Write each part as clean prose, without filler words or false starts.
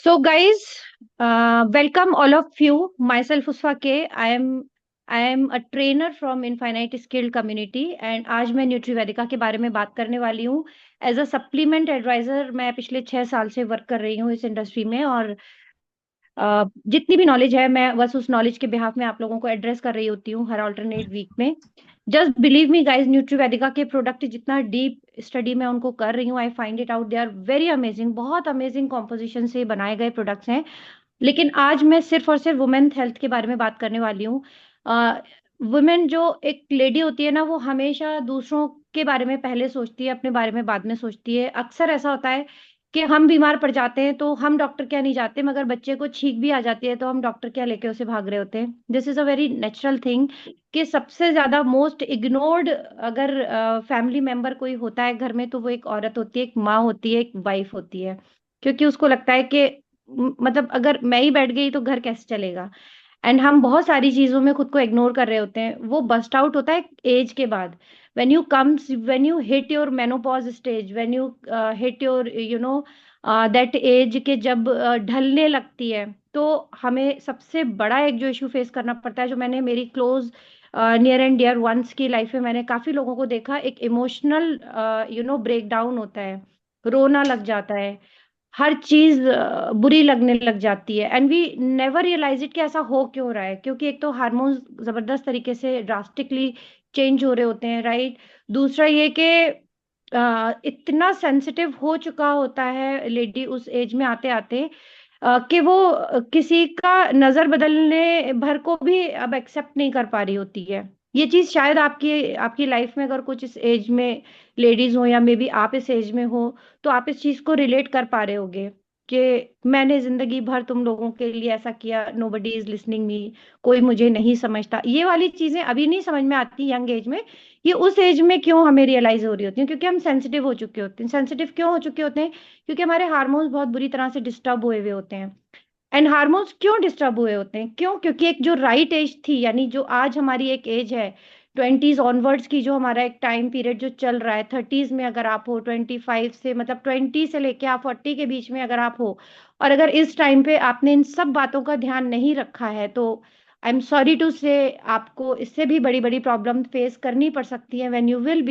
So, guys, welcome all of you. Myself Uswa K. I am a trainer from Infinite Skill Community and आज मैं न्यूट्रीवेदिका के बारे में बात करने वाली हूँ. एज अ सप्लीमेंट एडवाइजर मैं पिछले 6 साल से वर्क कर रही हूँ इस इंडस्ट्री में और जितनी भी नॉलेज है मैं बस उस नॉलेज के बिहाफ में आप लोगों को एड्रेस कर रही होती हूँ हर अल्टरनेट वीक में. जस्ट बिलीव मी गाइस, न्यूट्रीवेदिका के प्रोडक्ट जितना डीप स्टडी मैं उनको कर रही हूँ, I find it out, they are very amazing. बहुत अमेजिंग कॉम्पोजिशन से बनाए गए प्रोडक्ट्स हैं. लेकिन आज मैं सिर्फ और सिर्फ वुमेन हेल्थ के बारे में बात करने वाली हूँ. वुमेन जो एक लेडी होती है ना, वो हमेशा दूसरों के बारे में पहले सोचती है, अपने बारे में बाद में सोचती है. अक्सर ऐसा होता है कि हम बीमार पड़ जाते हैं तो हम डॉक्टर क्या नहीं जाते, मगर बच्चे को छींक भी आ जाती है तो हम डॉक्टर क्या लेके उसे भाग रहे होते हैं. This is a very natural thing कि सबसे ज्यादा मोस्ट इग्नोर्ड अगर फैमिली मेंबर कोई होता है घर में तो वो एक औरत होती है, एक माँ होती है, एक वाइफ होती है. क्योंकि उसको लगता है कि मतलब अगर मैं ही बैठ गई तो घर कैसे चलेगा. एंड हम बहुत सारी चीजों में खुद को इग्नोर कर रहे होते हैं. वो बस्ट आउट होता है एज के बाद. When you hit your menopause stage, when you hit your that age के जब ढलने लगती है, तो हमें सबसे बड़ा एक जो इशू फेस करना पड़ता है, जो मैंने मेरी close near and dear ones की लाइफ में मैंने काफी लोगों को देखा, एक इमोशनल ब्रेक डाउन होता है. रोना लग जाता है, हर चीज बुरी लगने लग जाती है. And we never realize it कि ऐसा हो क्यों रहा है. क्योंकि एक तो हार्मोन्स जबरदस्त तरीके से ड्रास्टिकली चेंज हो रहे होते हैं, राइट. दूसरा ये कि इतना सेंसिटिव हो चुका होता है लेडी उस एज में आते आते कि वो किसी का नजर बदलने भर को भी अब एक्सेप्ट नहीं कर पा रही होती है. ये चीज शायद आपकी आपकी लाइफ में अगर कुछ इस एज में लेडीज हो या मे बी आप इस एज में हो तो आप इस चीज को रिलेट कर पा रहे होगे कि मैंने जिंदगी भर तुम लोगों के लिए ऐसा किया, नोबडी इज लिसनिंग मी, कोई मुझे नहीं समझता. ये वाली चीजें अभी नहीं समझ में आती यंग एज में. ये उस एज में क्यों हमें रियलाइज हो रही होती है, क्योंकि हम सेंसिटिव हो चुके होते हैं. सेंसिटिव क्यों हो चुके होते हैं? क्योंकि हमारे हार्मोन्स बहुत बुरी तरह से डिस्टर्ब हुए हुए होते हैं. एंड हार्मोन्स क्यों डिस्टर्ब हुए होते हैं? क्यों? क्योंकि एक जो राइट एज थी, यानी जो आज हमारी एक एज है, ट्वेंटीज ऑनवर्ड्स की, जो हमारा एक टाइम पीरियड जो चल रहा है, थर्टीज में अगर आप हो, 25 से मतलब 20 से लेके आप 40 के बीच में अगर आप हो, और अगर इस टाइम पे आपने इन सब बातों का ध्यान नहीं रखा है, तो आई एम सॉरी टू से आपको इससे भी बड़ी बड़ी प्रॉब्लम फेस करनी पड़ सकती है when you will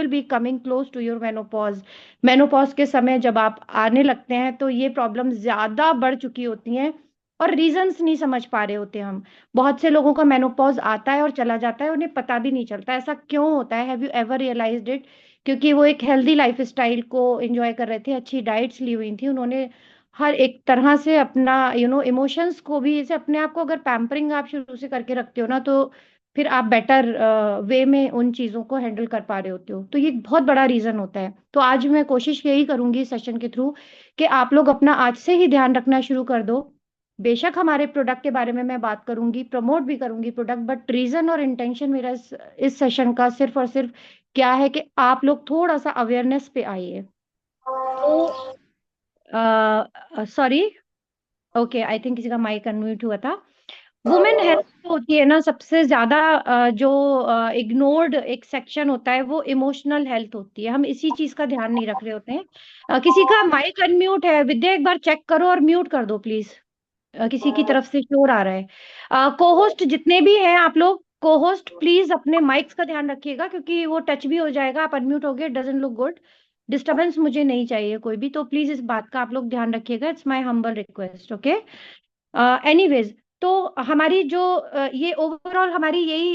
be coming close to your menopause. Menopause के समय जब आप आने लगते हैं तो ये प्रॉब्लम ज्यादा बढ़ चुकी होती हैं और रीजंस नहीं समझ पा रहे होते हम. बहुत से लोगों का मेनोपॉज आता है और चला जाता है, उन्हें पता भी नहीं चलता. ऐसा क्यों होता है? Have you ever realized it? क्योंकि वो एक हेल्दी लाइफ स्टाइल को एंजॉय कर रहे थे, अच्छी डाइट्स ली हुई थी उन्होंने, हर एक तरह से अपना इमोशंस को भी, जैसे अपने आप को अगर पैम्परिंग आप शुरू से करके रखते हो ना, तो फिर आप बेटर वे में उन चीजों को हैंडल कर पा रहे होते हो. तो ये बहुत बड़ा रीजन होता है. तो आज मैं कोशिश यही करूंगी सेशन के थ्रू कि आप लोग अपना आज से ही ध्यान रखना शुरू कर दो. बेशक हमारे प्रोडक्ट के बारे में मैं बात करूंगी, प्रमोट भी करूंगी प्रोडक्ट, बट रीजन और इंटेंशन मेरा इस सेशन का सिर्फ और सिर्फ क्या है कि आप लोग थोड़ा सा अवेयरनेस पे आइए. तो सॉरी, ओके, आई थिंक किसी का माइक अनम्यूट हुआ था. वुमेन हेल्थ होती है ना, सबसे ज्यादा जो इग्नोर्ड एक सेक्शन होता है वो इमोशनल हेल्थ होती है. हम इसी चीज का ध्यान नहीं रख रहे होते हैं. किसी का माइक अनम्यूट है? विद्या, एक बार चेक करो और म्यूट कर दो प्लीज. किसी की तरफ से शोर आ रहा है. को-होस्ट जितने भी हैं आप लोग, को-होस्ट प्लीज अपने माइक्स का ध्यान रखिएगा, क्योंकि वो टच भी हो जाएगा, आप अनम्यूट हो गए, डजंट लुक गुड. डिस्टरबेंस मुझे नहीं चाहिए कोई भी, तो प्लीज इस बात का आप लोग ध्यान रखिएगा. It's my humble request, okay. Anyways, तो हमारी जो ये ओवरऑल हमारी यही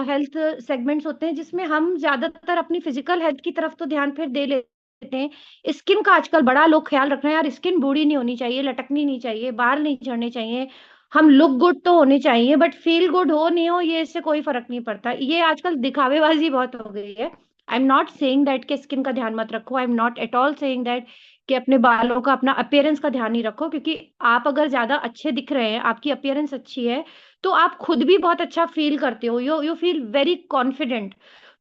हेल्थ सेगमेंट्स होते हैं जिसमें हम ज्यादातर अपनी फिजिकल हेल्थ की तरफ तो ध्यान फिर दे लेते हैं. स्किन का आजकल बड़ा लोग ख्याल रख रहे हैं. यार, स्किन बूढ़ी नहीं होनी चाहिए, लटकनी नहीं चाहिए, बाल नहीं झड़ने चाहिए, हम लुक गुड तो होने चाहिए, बट फील गुड हो नहीं हो ये इससे कोई फर्क नहीं पड़ता. ये आजकल दिखावेबाजी बहुत हो गई है. I am not saying that कि स्किन का ध्यान मत रखो. I am not at all saying that कि अपने बालों का, अपना अपीयरेंस का ध्यान नहीं रखो. क्योंकि आप अगर ज्यादा अच्छे दिख रहे हैं, आपकी अपीयरेंस अच्छी है, तो आप खुद भी बहुत अच्छा फील करते हो, you you feel very confident.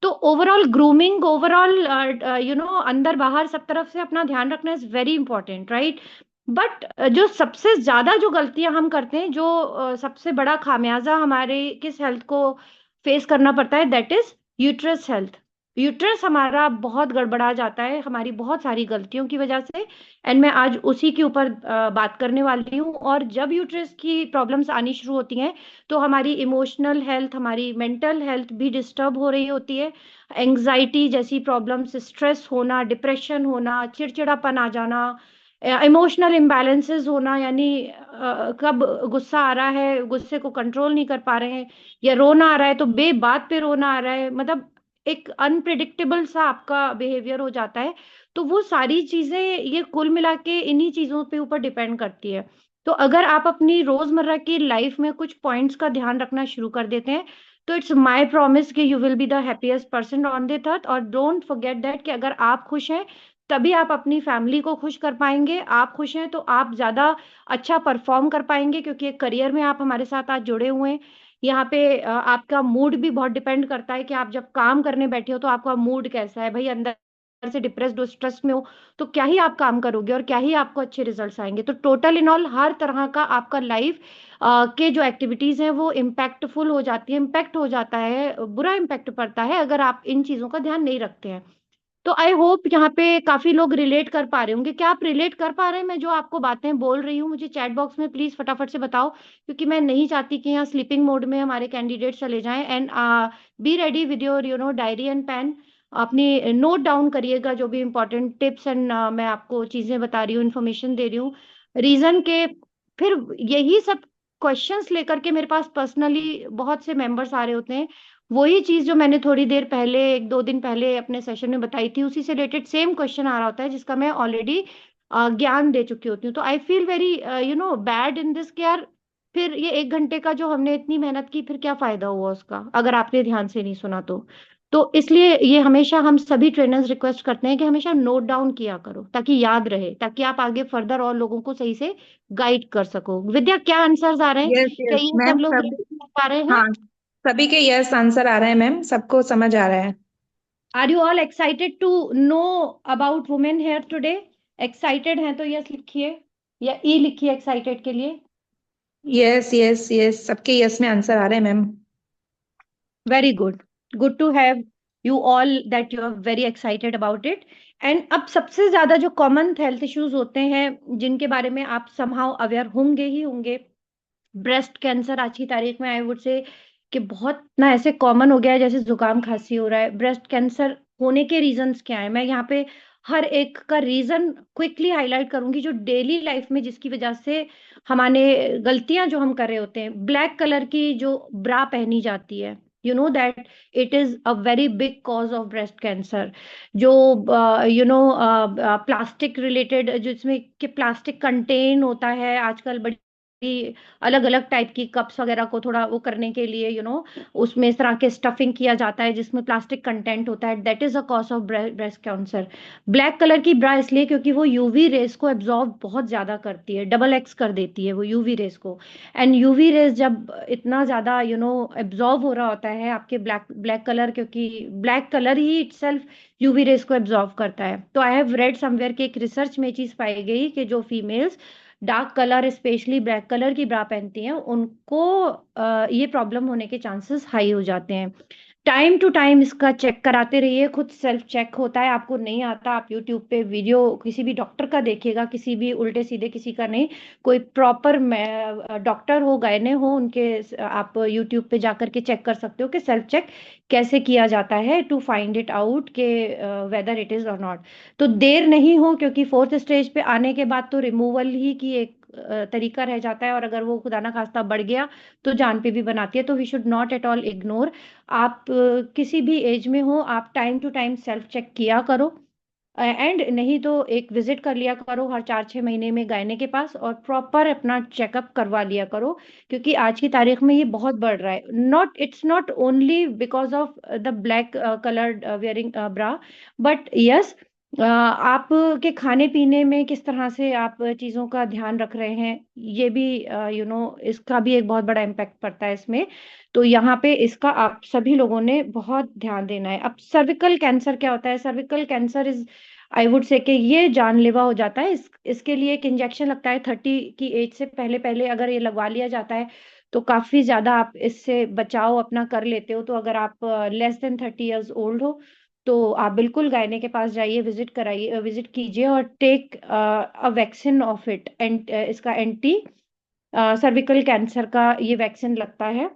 तो ओवरऑल ग्रूमिंग, ओवरऑल अंदर बाहर सब तरफ से अपना ध्यान रखना is very important, right. But जो सबसे ज्यादा जो गलतियां हम करते हैं, जो सबसे बड़ा खामियाजा हमारे किस हेल्थ को फेस करना पड़ता है, that is uterus health. Uterus हमारा बहुत गड़बड़ा जाता है हमारी बहुत सारी गलतियों की वजह से। एंड मैं आज उसी के ऊपर बात करने वाली हूँ। और जब यूट्रस की प्रॉब्लम्स आनी शुरू होती हैं तो हमारी इमोशनल हेल्थ, हमारी मेंटल हेल्थ भी डिस्टर्ब हो रही होती है। एंग्जाइटी जैसी प्रॉब्लम्स, स्ट्रेस होना, डिप्रेशन होना, चिड़चिड़ापन आ जाना, इमोशनल इम्बैलेंसेस होना, यानी कब गुस्सा आ रहा है गुस्से को कंट्रोल नहीं कर पा रहे हैं, या रोना आ रहा है तो बेबात पे रोना आ रहा है, मतलब एक अनप्रिडिक्टेबल सा आपका बिहेवियर हो जाता है। तो वो सारी चीजें, ये कुल मिला के इन्हीं चीजों पे ऊपर डिपेंड करती है। तो अगर आप अपनी रोजमर्रा की लाइफ में कुछ पॉइंट्स का ध्यान रखना शुरू कर देते हैं तो इट्स माय प्रॉमिस कि you will be the happiest person on the earth. और डोंट फॉरगेट दैट कि अगर आप खुश हैं तभी आप अपनी फैमिली को खुश कर पाएंगे। आप खुश हैं तो आप ज्यादा अच्छा परफॉर्म कर पाएंगे, क्योंकि एक करियर में आप हमारे साथ आज जुड़े हुए हैं। यहाँ पे आपका मूड भी बहुत डिपेंड करता है कि आप जब काम करने बैठे हो तो आपका मूड कैसा है। भाई अंदर से डिप्रेस्ड हो, स्ट्रेस में हो, तो क्या ही आप काम करोगे और क्या ही आपको अच्छे रिजल्ट्स आएंगे। तो टोटल इन ऑल हर तरह का आपका लाइफ के जो एक्टिविटीज हैं वो इम्पैक्टफुल हो जाती है, इम्पैक्ट हो जाता है, बुरा इम्पैक्ट पड़ता है अगर आप इन चीजों का ध्यान नहीं रखते हैं। तो आई होप यहाँ पे काफी लोग रिलेट कर पा रहे होंगे। क्या आप रिलेट कर पा रहे हैं मैं जो आपको बातें बोल रही हूँ? मुझे चैट बॉक्स में प्लीज फटाफट से बताओ, क्योंकि मैं नहीं चाहती कि यहाँ स्लीपिंग मोड में हमारे कैंडिडेट चले जाएं। And be ready with your diary and pen. अपनी नोट डाउन करिएगा जो भी इंपॉर्टेंट टिप्स एंड मैं आपको चीजें बता रही हूँ, इन्फॉर्मेशन दे रही हूँ रीजन के। फिर यही सब क्वेश्चंस लेकर के मेरे पास पर्सनली बहुत से मेंबर्स आ रहे होते हैं। वही चीज जो मैंने थोड़ी देर पहले, एक दो दिन पहले अपने सेशन में बताई थी, उसी से रिलेटेड सेम क्वेश्चन आ रहा होता है जिसका मैं ऑलरेडी ज्ञान दे चुकी होती हूँ। तो I feel very bad in this कि यार फिर ये 1 घंटे का जो हमने इतनी मेहनत की, फिर क्या फायदा हुआ उसका अगर आपने ध्यान से नहीं सुना तो इसलिए ये हमेशा हम सभी ट्रेनर्स रिक्वेस्ट करते हैं कि हमेशा नोट डाउन किया करो ताकि याद रहे, ताकि आप आगे फर्दर और लोगों को सही से गाइड कर सको। विद्या, क्या आंसर्स आ रहे हैं? यस क्या यस ये सब मैम, लोग सब। कर पा रहे हैं? हाँ, सभी के यस आंसर आ रहे हैं मैम, सबको समझ आ रहा है। Are you all excited to know about women hair today? Excited हैं तो यस लिखिए, या ई लिखिए एक्साइटेड के लिए। यस यस यस, सबके यस में आंसर आ रहे हैं ma'am. Very good, good to have you all that you are very excited about it. And अब सबसे ज्यादा जो कॉमन हेल्थ इश्यूज होते हैं जिनके बारे में आप समहाउ अवेयर होंगे ही होंगे, ब्रेस्ट कैंसर आज की तारीख में आई वुड से कि बहुत ना ऐसे कॉमन हो गया है जैसे जुकाम खांसी हो रहा है। ब्रेस्ट कैंसर होने के रीजंस क्या है, मैं यहाँ पे हर एक का रीजन क्विकली हाईलाइट करूंगी जो डेली लाइफ में जिसकी वजह से हमारे गलतियां जो हम कर रहे होते हैं। ब्लैक कलर की जो ब्रा पहनी जाती है, you know that it is a very big cause of breast cancer. जो प्लास्टिक रिलेटेड जिसमें कि प्लास्टिक कंटेन होता है आजकल, बड़ी अलग अलग टाइप की कप्स वगैरह को थोड़ा वो करने के लिए उसमें इस तरह के स्टफिंग किया जाता है जिसमें प्लास्टिक कंटेंट होता है, that is a cause of breast cancer. Black colour की ब्रा इसलिए क्योंकि वो यूवी रेस को एब्जॉर्ब बहुत ज्यादा करती है, डबल एक्स कर देती है वो यूवी रेस को। एंड यूवी रेस जब इतना ज्यादा एब्जॉर्ब हो रहा होता है आपके ब्लैक ब्लैक कलर, क्योंकि ब्लैक कलर ही इटसेल्फ यूवी रेस को एब्जॉर्ब करता है। तो आई हैव रेड समवेयर कि एक रिसर्च में चीज पाई गई कि जो females dark colour specially black colour की ब्रा पहनती हैं उनको ये प्रॉब्लम होने के चांसेस हाई हो जाते हैं। टाइम टू टाइम इसका चेक कराते रहिए, खुद सेल्फ चेक होता है। आपको नहीं आता, आप यूट्यूब पे वीडियो किसी भी डॉक्टर का देखिएगा, किसी भी उल्टे सीधे किसी का नहीं, कोई प्रॉपर डॉक्टर हो, गायने हो उनके, आप यूट्यूब पे जाकर के चेक कर सकते हो कि सेल्फ चेक कैसे किया जाता है टू फाइंड इट आउट के वेदर इट इज और नॉट। तो देर नहीं हो, क्योंकि फोर्थ स्टेज पे आने के बाद तो रिमूवल ही की एक तरीका रह जाता है, और अगर वो खुदा ना खास्ता बढ़ गया तो जान पे भी बनाती है। तो we should not at all ignore. आप किसी भी एज में हो, आप time to time self check किया करो। एंड नहीं तो एक विजिट कर लिया करो हर 4-6 महीने में गायने के पास, और प्रॉपर अपना चेकअप करवा लिया करो, क्योंकि आज की तारीख में ये बहुत बढ़ रहा है। Not, it's not only because of the black coloured wearing bra, but yes आप के खाने पीने में किस तरह से आप चीज़ों का ध्यान रख रहे हैं, ये भी इसका भी एक बहुत बड़ा इम्पैक्ट पड़ता है इसमें। तो यहाँ पे इसका आप सभी लोगों ने बहुत ध्यान देना है। अब सर्विकल कैंसर क्या होता है? Cervical cancer is, I would say कि ये जानलेवा हो जाता है। इसके लिए एक इंजेक्शन लगता है 30 की एज से पहले पहले, अगर ये लगवा लिया जाता है तो काफी ज्यादा आप इससे बचाव अपना कर लेते हो। तो अगर आप लेस देन 30 ईयर्स ओल्ड हो तो आप बिल्कुल गायने के पास जाइए, विजिट कराइए, विजिट कीजिए और take a vaccine of it. And इसका एंटी सर्विकल कैंसर का ये वैक्सीन लगता है।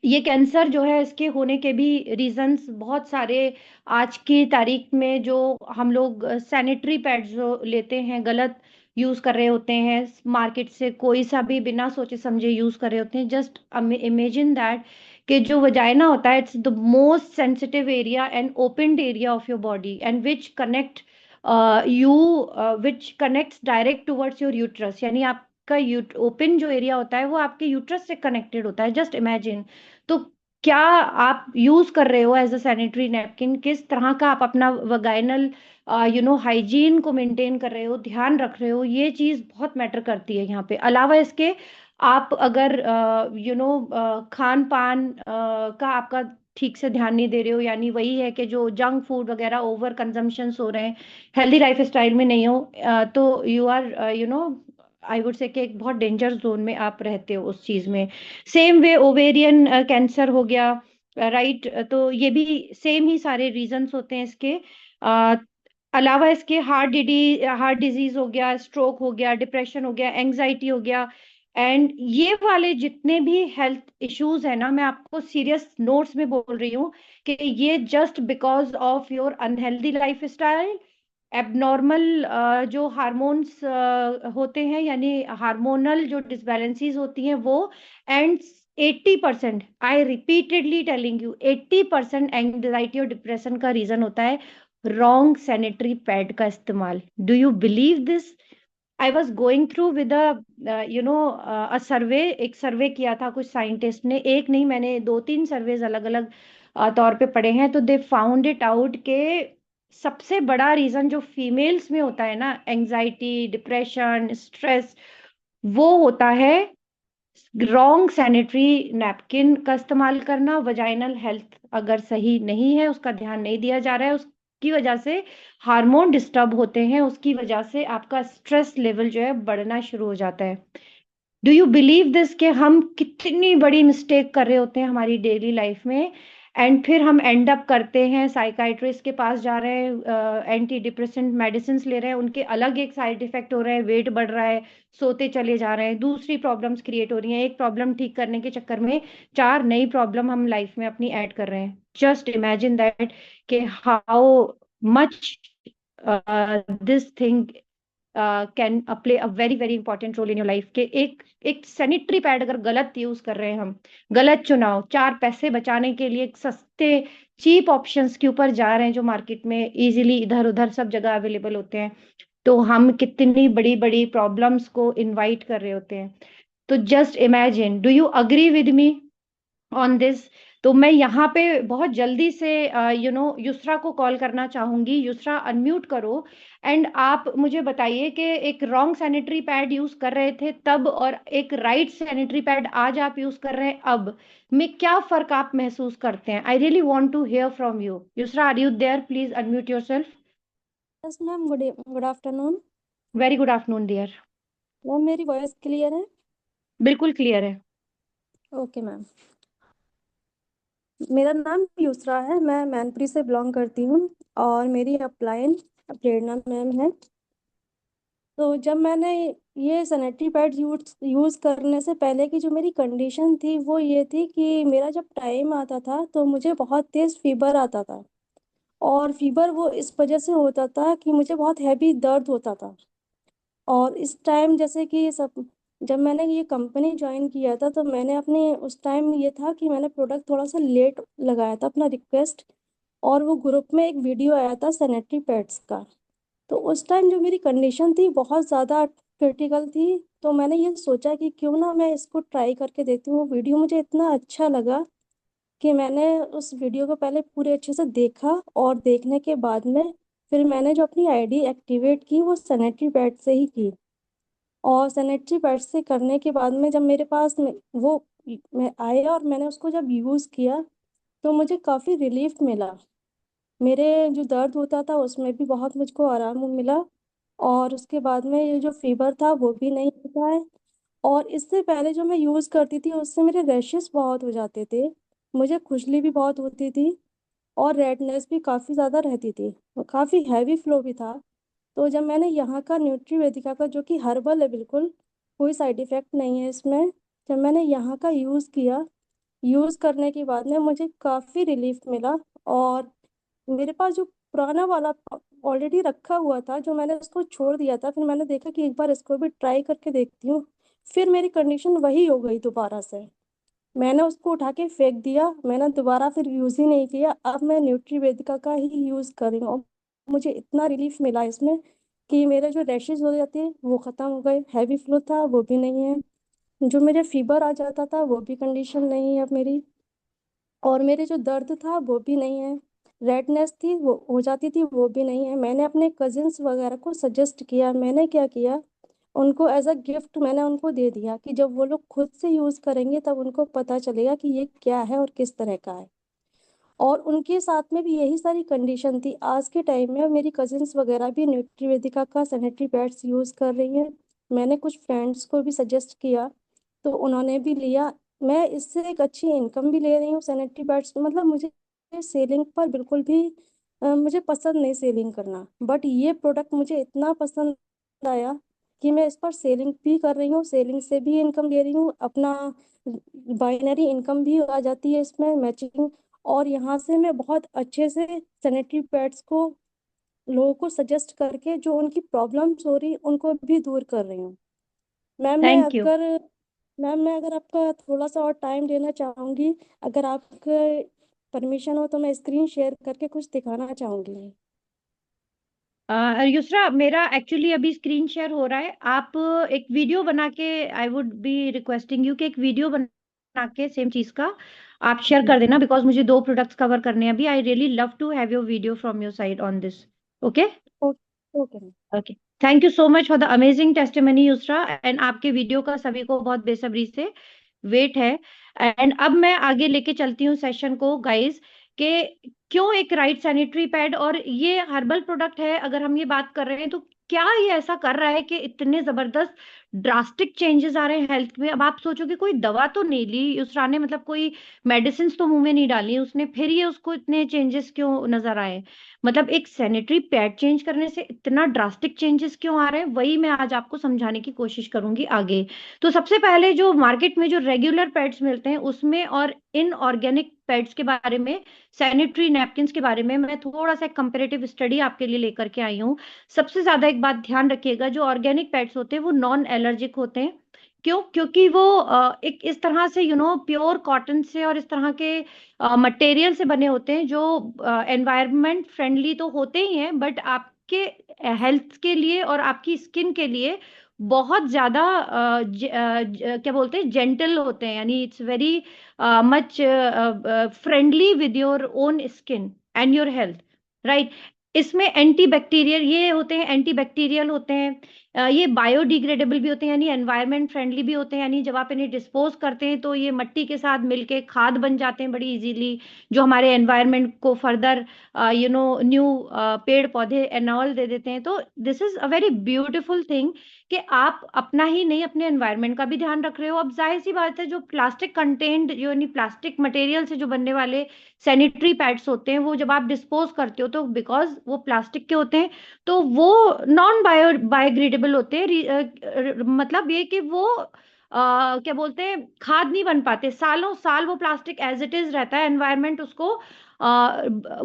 ये कैंसर जो है, इसके होने के भी रीजंस बहुत सारे आज की तारीख में, जो हम लोग सैनिटरी पैड्स जो लेते हैं गलत यूज कर रहे होते हैं, मार्केट से कोई सा भी बिना सोचे समझे यूज कर रहे होते हैं। जस्ट इमेजिन दैट कि जो वजाइना होता है, it's the most sensitive area and open area of your body and which connect you which connects direct towards your uterus. यानी आपका ओपन जो एरिया होता है वो आपके यूट्रस से कनेक्टेड होता है। Just imagine. तो क्या आप यूज कर रहे हो एज अ सैनिटरी नैपकिन, किस तरह का आप अपना वगाइनल हाइजीन को मेंटेन कर रहे हो, ध्यान रख रहे हो, ये चीज बहुत मैटर करती है यहाँ पे। अलावा इसके, आप अगर खान पान का आपका ठीक से ध्यान नहीं दे रहे हो, यानी वही है कि जो जंक फूड वगैरह ओवर कंजम्पशन हो रहे हैं, हेल्दी लाइफ स्टाइल में नहीं हो, तो you are I would say कि एक बहुत डेंजर जोन में आप रहते हो उस चीज में। सेम वे ओवेरियन कैंसर हो गया, राइट? तो ये भी सेम ही सारे रीजंस होते हैं इसके। अ, अलावा इसके हार्ट डिजीज हो गया, स्ट्रोक हो गया, डिप्रेशन हो गया, एंजाइटी हो गया। एंड ये वाले जितने भी हेल्थ इश्यूज है ना, मैं आपको सीरियस नोट्स में बोल रही हूँ कि ये just because of your unhealthy life style, abnormal जो हार्मोन्स होते हैं, यानी हार्मोनल जो डिसबैलेंसीज होती हैं वो। And 80%, I repeatedly telling you, 80% anxiety और डिप्रेशन का रीजन होता है रॉन्ग सैनिटरी पैड का इस्तेमाल। Do you believe this? I was going through with a survey. एक सर्वे किया था कुछ साइंटिस्ट ने, एक नहीं, मैंने दो तीन सर्वेज अलग अलग तौर पे पढ़े हैं। तो दे फाउंड इट आउट के सबसे बड़ा रीजन जो फीमेल्स में होता है ना, एंजाइटी, डिप्रेशन, स्ट्रेस, वो होता है रॉन्ग सैनिटरी नैपकिन का इस्तेमाल करना। वजाइनल हेल्थ अगर सही नहीं है, उसका ध्यान नहीं दिया जा रहा है, उसकी वजह से हार्मोन डिस्टर्ब होते हैं, उसकी वजह से आपका स्ट्रेस लेवल जो है बढ़ना शुरू हो जाता है। डू यू बिलीव दिस कि हम कितनी बड़ी मिस्टेक कर रहे होते हैं हमारी डेली लाइफ में, एंड फिर हम एंड अप करते हैं साइकाइट्रिस्ट के पास जा रहे हैं, एंटी डिप्रेसेंट मेडिसिन ले रहे हैं, उनके अलग एक साइड इफेक्ट हो रहे हैं, वेट बढ़ रहा है, सोते चले जा रहे हैं, दूसरी प्रॉब्लम्स क्रिएट हो रही हैं, एक प्रॉब्लम ठीक करने के चक्कर में चार नई प्रॉब्लम हम लाइफ में अपनी ऐड कर रहे हैं। जस्ट इमेजिन दैट कि how much this thing can play a very very important role in your life. के एक एक सैनिटरी पैड अगर गलत यूज कर रहे हैं हम, गलत चुनाव, चार पैसे बचाने के लिए एक सस्ते चीप ऑप्शंस के ऊपर जा रहे हैं जो मार्केट में इजीली इधर उधर सब जगह अवेलेबल होते हैं, तो हम कितनी बड़ी बड़ी प्रॉब्लम्स को इनवाइट कर रहे होते हैं। तो just imagine, do you agree with me on this? तो मैं यहाँ पे बहुत जल्दी से युसरा को कॉल करना चाहूंगी। युसरा, अनम्यूट करो एंड आप मुझे बताइए कि एक रॉन्ग सैनिटरी पैड यूज कर रहे थे तब और एक राइट सैनिटरी पैड आज आप यूज कर रहे हैं अब, में क्या फर्क आप महसूस करते हैं? I really want to hear from you. Yusra, are you there? Please unmute yourself. Yes ma'am, good afternoon. Very good afternoon dear. Ma'am मेरी वॉइस क्लियर है? बिल्कुल क्लियर है। Okay ma'am. मेरा नाम यूसरा है, मैं मैनपुरी से बिलोंग करती हूँ और मेरी अपलाइन प्रेरणा मैम है। तो जब मैंने ये सैनिटरी पैड यूज़ करने से पहले की जो मेरी कंडीशन थी वो ये थी कि मेरा जब टाइम आता था तो मुझे बहुत तेज़ फीवर आता था। और फीवर वो इस वजह से होता था कि मुझे बहुत हैवी दर्द होता था। और इस टाइम जैसे कि सब, जब मैंने ये कंपनी ज्वाइन किया था तो मैंने अपने उस टाइम ये था कि मैंने प्रोडक्ट थोड़ा सा लेट लगाया था अपना रिक्वेस्ट। और वो ग्रुप में एक वीडियो आया था सैनिटरी पैड्स का। तो उस टाइम जो मेरी कंडीशन थी बहुत ज़्यादा क्रिटिकल थी। तो मैंने ये सोचा कि क्यों ना मैं इसको ट्राई करके देखती हूँ। वो वीडियो मुझे इतना अच्छा लगा कि मैंने उस वीडियो को पहले पूरे अच्छे से देखा और देखने के बाद में फिर मैंने जो अपनी आईडी एक्टिवेट की वो सैनिटरी पैड से ही की। और सैनिटरी पैड से करने के बाद में जब मेरे पास वो मैं आया और मैंने उसको जब यूज़ किया तो मुझे काफ़ी रिलीफ मिला। मेरे जो दर्द होता था उसमें भी बहुत मुझको आराम मिला। और उसके बाद में ये जो फीवर था वो भी नहीं होता है। और इससे पहले जो मैं यूज़ करती थी उससे मेरे रैशेस बहुत हो जाते थे, मुझे खुजली भी बहुत होती थी। और रेडनेस भी काफ़ी ज़्यादा रहती थी, काफ़ी हैवी फ्लो भी था। तो जब मैंने यहाँ का न्यूट्री वेदिका का, जो कि हर्बल है बिल्कुल, कोई साइड इफ़ेक्ट नहीं है इसमें, जब मैंने यहाँ का यूज़ किया, यूज़ करने के बाद में मुझे काफ़ी रिलीफ मिला। और मेरे पास जो पुराना वाला ऑलरेडी रखा हुआ था, जो मैंने उसको छोड़ दिया था, फिर मैंने देखा कि एक बार इसको भी ट्राई करके देखती हूँ। फिर मेरी कंडीशन वही हो गई दोबारा से। मैंने उसको उठा के फेंक दिया, मैंने दोबारा फिर यूज़ ही नहीं किया। अब मैं न्यूट्री वेदिका का ही यूज़ कर रही हूँ। और मुझे इतना रिलीफ मिला इसमें कि मेरे जो रैशेज हो जाते हैं वो ख़त्म हो गए, हैवी फ्लो था वो भी नहीं है, जो मेरे फीवर आ जाता था वो भी कंडीशन नहीं है अब मेरी, और मेरे जो दर्द था वो भी नहीं है, रेडनेस थी वो हो जाती थी वो भी नहीं है। मैंने अपने कजिन्स वगैरह को सजेस्ट किया, मैंने क्या किया, उनको एज अ गिफ्ट मैंने उनको दे दिया कि जब वो लोग खुद से यूज़ करेंगे तब उनको पता चलेगा कि ये क्या है और किस तरह का है। और उनके साथ में भी यही सारी कंडीशन थी। आज के टाइम में मेरी कजिन्स वगैरह भी न्यूट्रीवेदिका का सैनिटरी पैड्स यूज़ कर रही हैं। मैंने कुछ फ्रेंड्स को भी सजेस्ट किया तो उन्होंने भी लिया। मैं इससे एक अच्छी इनकम भी ले रही हूँ सैनिटरी पैड्स, मतलब मुझे सेलिंग पर बिल्कुल भी मुझे पसंद नहीं सेलिंग करना, बट ये प्रोडक्ट मुझे इतना पसंद आया कि मैं इस पर सेलिंग भी कर रही हूँ, सेलिंग से भी इनकम ले रही हूँ, अपना बाइनरी इनकम भी आ जाती है इसमें मैचिंग। और यहाँ से मैं बहुत अच्छे से सैनिटरी पैड्स को लोगों को सजेस्ट करके जो उनकी प्रॉब्लम्स हो रही उनको भी दूर कर रही हूँ। मैम मैं थैंक यू। अगर मैम मैं अगर आपका थोड़ा सा और टाइम लेना चाहूँगी, अगर आपके परमिशन हो तो मैं स्क्रीन शेयर करके कुछ दिखाना चाहूँगी। युसरा, मेरा एक्चुअली अभी स्क्रीन शेयर हो रहा है। आप एक वीडियो बना के, I would be requesting you कि एक वीडियो बना के सेम चीज का आप शेयर कर देना, बिकॉज मुझे दो प्रोडक्ट्स कवर करने हैं अभी। I really love to have your video from your side on this. Okay. Okay okay ma'am. Okay. Thank you so much for the amazing testimony Yusra, and आपके वीडियो का सभी को बहुत बेसब्री से वेट है। एंड अब मैं आगे लेके चलती हूँ सेशन को गाइस, कि क्यों एक राइट सैनिटरी पैड, और ये हर्बल प्रोडक्ट है अगर हम ये बात कर रहे हैं, तो क्या ये ऐसा कर रहा है कि इतने जबरदस्त ड्रास्टिक चेंजेस आ रहे हैं हेल्थ में। अब आप सोचोगे कोई दवा तो नहीं ली उसरा ने, मतलब कोई मेडिसिन तो मुंह में नहीं डाली उसने, फिर ये उसको इतने चेंजेस क्यों नजर आए। मतलब एक सैनिटरी पैड चेंज करने से इतना ड्रास्टिक चेंजेस क्यों आ रहे हैं, वही मैं आज आपको समझाने की कोशिश करूंगी आगे। तो सबसे पहले जो मार्केट में जो रेगुलर पैड्स मिलते हैं उसमें और इन ऑर्गेनिक पैड्स के बारे में, सैनिटरी नैपकिन्स के बारे में मैं थोड़ा सा कंपैरेटिव स्टडी आपके लिए लेकर के आई हूँ। सबसे ज्यादा एक बात ध्यान रखिएगा, जो ऑर्गेनिक पैड्स होते हैं वो नॉन एलर्जिक होते हैं। क्यों? क्योंकि वो एक इस तरह से प्योर कॉटन से और इस तरह के मटेरियल से बने होते हैं जो एनवायरनमेंट फ्रेंडली तो होते ही हैं, बट आपके हेल्थ के लिए और आपकी स्किन के लिए बहुत ज्यादा क्या बोलते हैं, जेंटल होते हैं। यानी it's very much friendly with your own skin and your health, right. इसमें एंटी बैक्टीरियल ये होते हैं, एंटी बैक्टीरियल होते हैं। ये बायोडिग्रेडेबल भी होते हैं, यानी एनवायरनमेंट फ्रेंडली भी होते हैं। यानी जब आप इन्हें डिस्पोज करते हैं तो ये मिट्टी के साथ मिलके खाद बन जाते हैं बड़ी इजीली, जो हमारे एनवायरनमेंट को फर्दर न्यू पेड़ पौधे एनऑल दे देते हैं। तो this is a very beautiful thing कि आप अपना ही नहीं अपने एनवायरनमेंट का भी ध्यान रख रहे हो। अब जाहिर सी बात है, जो प्लास्टिक कंटेंट, जो यानी प्लास्टिक मटेरियल से जो बनने वाले सैनिटरी पैड्स होते हैं, वो जब आप डिस्पोज करते हो तो बिकॉज वो प्लास्टिक के होते हैं, तो वो नॉन बायोडिग्रेडेबल होते हैं। मतलब ये कि वो क्या बोलते हैं, खाद नहीं बन पाते, सालों साल वो प्लास्टिक एज इट इज रहता है, एनवायरनमेंट उसको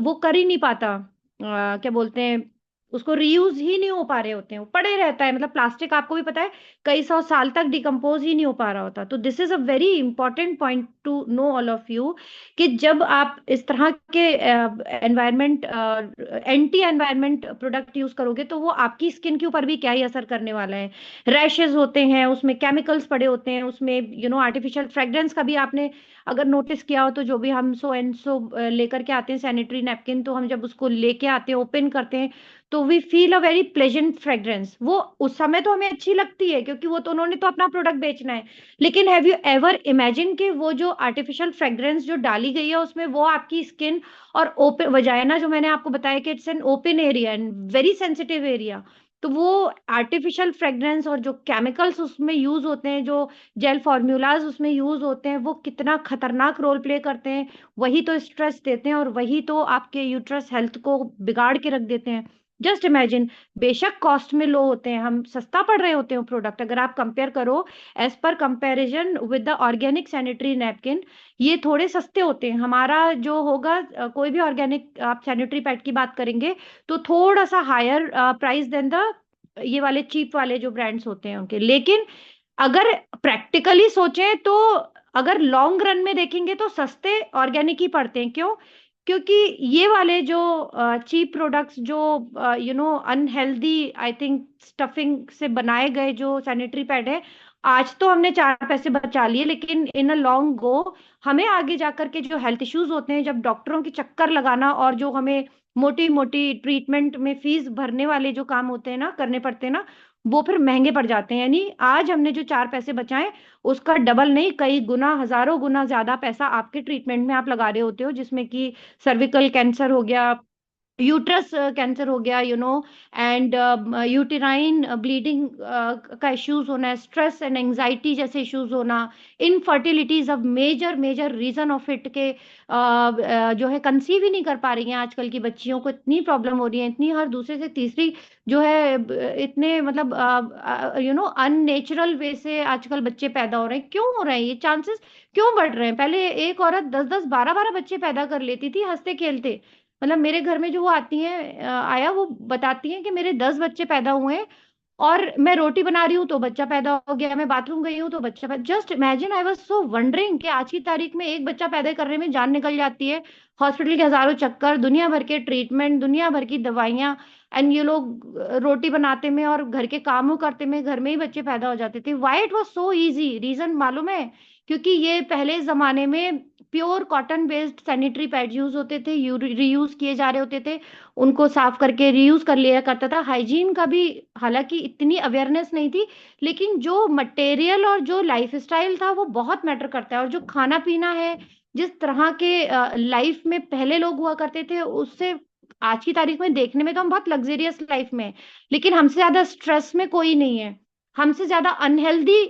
वो कर ही नहीं पाता। क्या बोलते हैं, उसको रीयूज ही नहीं हो पा रहे होते हैं, वो पड़े रहता है। मतलब प्लास्टिक आपको भी पता है कई सौ साल तक डिकम्पोज ही नहीं हो पा रहा होता। तो this is a very important point to know all of you, कि जब आप इस तरह के environment anti environment product use करोगे तो वो आपकी स्किन के ऊपर भी क्या ही असर करने वाला है। रैशेज होते हैं, उसमें केमिकल्स पड़े होते हैं, उसमें आर्टिफिशियल फ्रेग्रेंस का भी आपने अगर नोटिस किया हो, तो जो भी हम सो एंड सो लेकर के आते हैं सैनिटरी नैपकिन, तो हम जब उसको लेके आते हैं, ओपन करते हैं, तो we feel a very pleasant fragrance. वो उस समय तो हमें अच्छी लगती है क्योंकि वो तो उन्होंने तो अपना प्रोडक्ट बेचना है। लेकिन हैव यू एवर इमेजिन कि वो जो आर्टिफिशियल फ्रेग्रेंस जो डाली गई है उसमें, वो आपकी स्किन और ओपन वजाइना, जो मैंने आपको बताया कि it's an open area and very sensitive area, तो वो आर्टिफिशियल फ्रेग्रेंस और जो केमिकल्स उसमें यूज होते हैं, जो जेल फॉर्मूलाज उसमें यूज होते हैं, वो कितना खतरनाक रोल प्ले करते हैं। वही तो स्ट्रेस देते हैं और वही तो आपके यूट्रस हेल्थ को बिगाड़ के रख देते हैं। जस्ट इमेजिन, बेशक कॉस्ट में लो होते हैं, हम सस्ता पड़ रहे होते हैं प्रोडक्ट, अगर आप कंपेयर करो एज पर comparison with the organic sanitary napkin, ये थोड़े सस्ते होते हैं। हमारा जो होगा कोई भी ऑर्गेनिक आप सैनिटरी पैड की बात करेंगे तो थोड़ा सा हायर प्राइस देन द ये वाले चीप वाले जो ब्रांड्स होते हैं उनके। लेकिन अगर प्रैक्टिकली सोचें तो अगर लॉन्ग रन में देखेंगे तो सस्ते ऑर्गेनिक ही पड़ते हैं। क्यों? क्योंकि ये वाले जो चीप प्रोडक्ट्स, जो अनहेल्दी आई थिंक स्टफिंग से बनाए गए जो सैनिटरी पैड है, आज तो हमने 4 पैसे बचा लिए, लेकिन इन अ लॉन्ग गो हमें आगे जाकर के जो हेल्थ इश्यूज होते हैं, जब डॉक्टरों की चक्कर लगाना और जो हमें मोटी मोटी ट्रीटमेंट में फीस भरने वाले जो काम होते हैं ना, करने पड़ते हैं ना, वो फिर महंगे पड़ जाते हैं। यानी आज हमने जो 4 पैसे बचाए उसका डबल नहीं, कई गुना, हजारों गुना ज्यादा पैसा आपके ट्रीटमेंट में आप लगा रहे होते हो, जिसमें कि सर्विकल कैंसर हो गया, यूट्रस कैंसर हो गया, एंड यूटेराइन ब्लीडिंग का इश्यूज होना, स्ट्रेस एंड एंजाइटी जैसे इश्यूज होना, infertility is a major major reason of it के जो है कंसीव ही नहीं कर पा रही हैं आजकल की बच्चियों को, इतनी प्रॉब्लम हो रही है, इतनी हर दूसरे से तीसरी जो है इतने मतलब अननेचुरल वे से आजकल बच्चे पैदा हो रहे हैं। क्यों हो रहे हैं ये चांसेस, क्यों बढ़ रहे हैं? पहले एक औरत 10-10 12-12 बच्चे पैदा कर लेती थी हंसते खेलते। मतलब मेरे घर में जो वो आती हैं आया, वो बताती हैं कि मेरे 10 बच्चे पैदा हुए हैं, और मैं रोटी बना रही हूँ तो बच्चा पैदा हो गया, मैं बाथरूम गई हूँ तो बच्चा पैदा। Just imagine, I was so wondering कि आज की तारीख में एक बच्चा पैदा करने में जान निकल जाती है, हॉस्पिटल के हजारों चक्कर, दुनिया भर के ट्रीटमेंट, दुनिया भर की दवाइयाँ, एंड ये लोग रोटी बनाते में और घर के कामों करते में घर में ही बच्चे पैदा हो जाते थे। Why it was so easy? Reason मालूम है? क्योंकि ये पहले जमाने में pure cotton based sanitary pad use होते थे, रीयूज किए जा रहे होते थे, उनको साफ करके रीयूज कर लिया करता था। हाइजीन का भी हालांकि इतनी अवेयरनेस नहीं थी, लेकिन जो मटेरियल और जो लाइफ स्टाइल था वो बहुत मैटर करता है। और जो खाना पीना है, जिस तरह के लाइफ में पहले लोग हुआ करते थे, उससे आज की तारीख में देखने में तो हम बहुत लग्जरियस लाइफ में हैं, लेकिन हमसे ज्यादा स्ट्रेस में कोई नहीं है, हमसे ज्यादा अनहेल्दी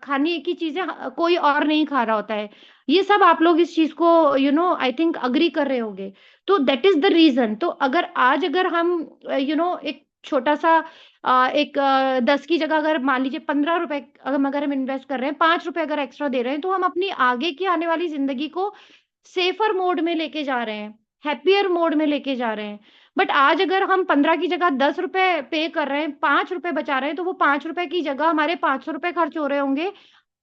खाने की चीजें कोई और नहीं खा रहा होता है। ये सब आप लोग इस चीज को आई थिंक अग्री कर रहे होंगे। तो दैट इज द रीजन। तो अगर हम एक छोटा सा एक 10 की जगह अगर मान लीजिए 15 रुपए अगर हम इन्वेस्ट कर रहे हैं, 5 रुपए अगर एक्स्ट्रा दे रहे हैं, तो हम अपनी आगे की आने वाली जिंदगी को सेफर मोड में लेके जा रहे हैं, हैप्पियर मोड में लेके जा रहे हैं। बट आज अगर हम 15 की जगह 10 रुपए पे कर रहे हैं, 5 रुपए बचा रहे हैं, तो वो 5 रुपए की जगह हमारे 500 रुपए खर्च हो रहे होंगे।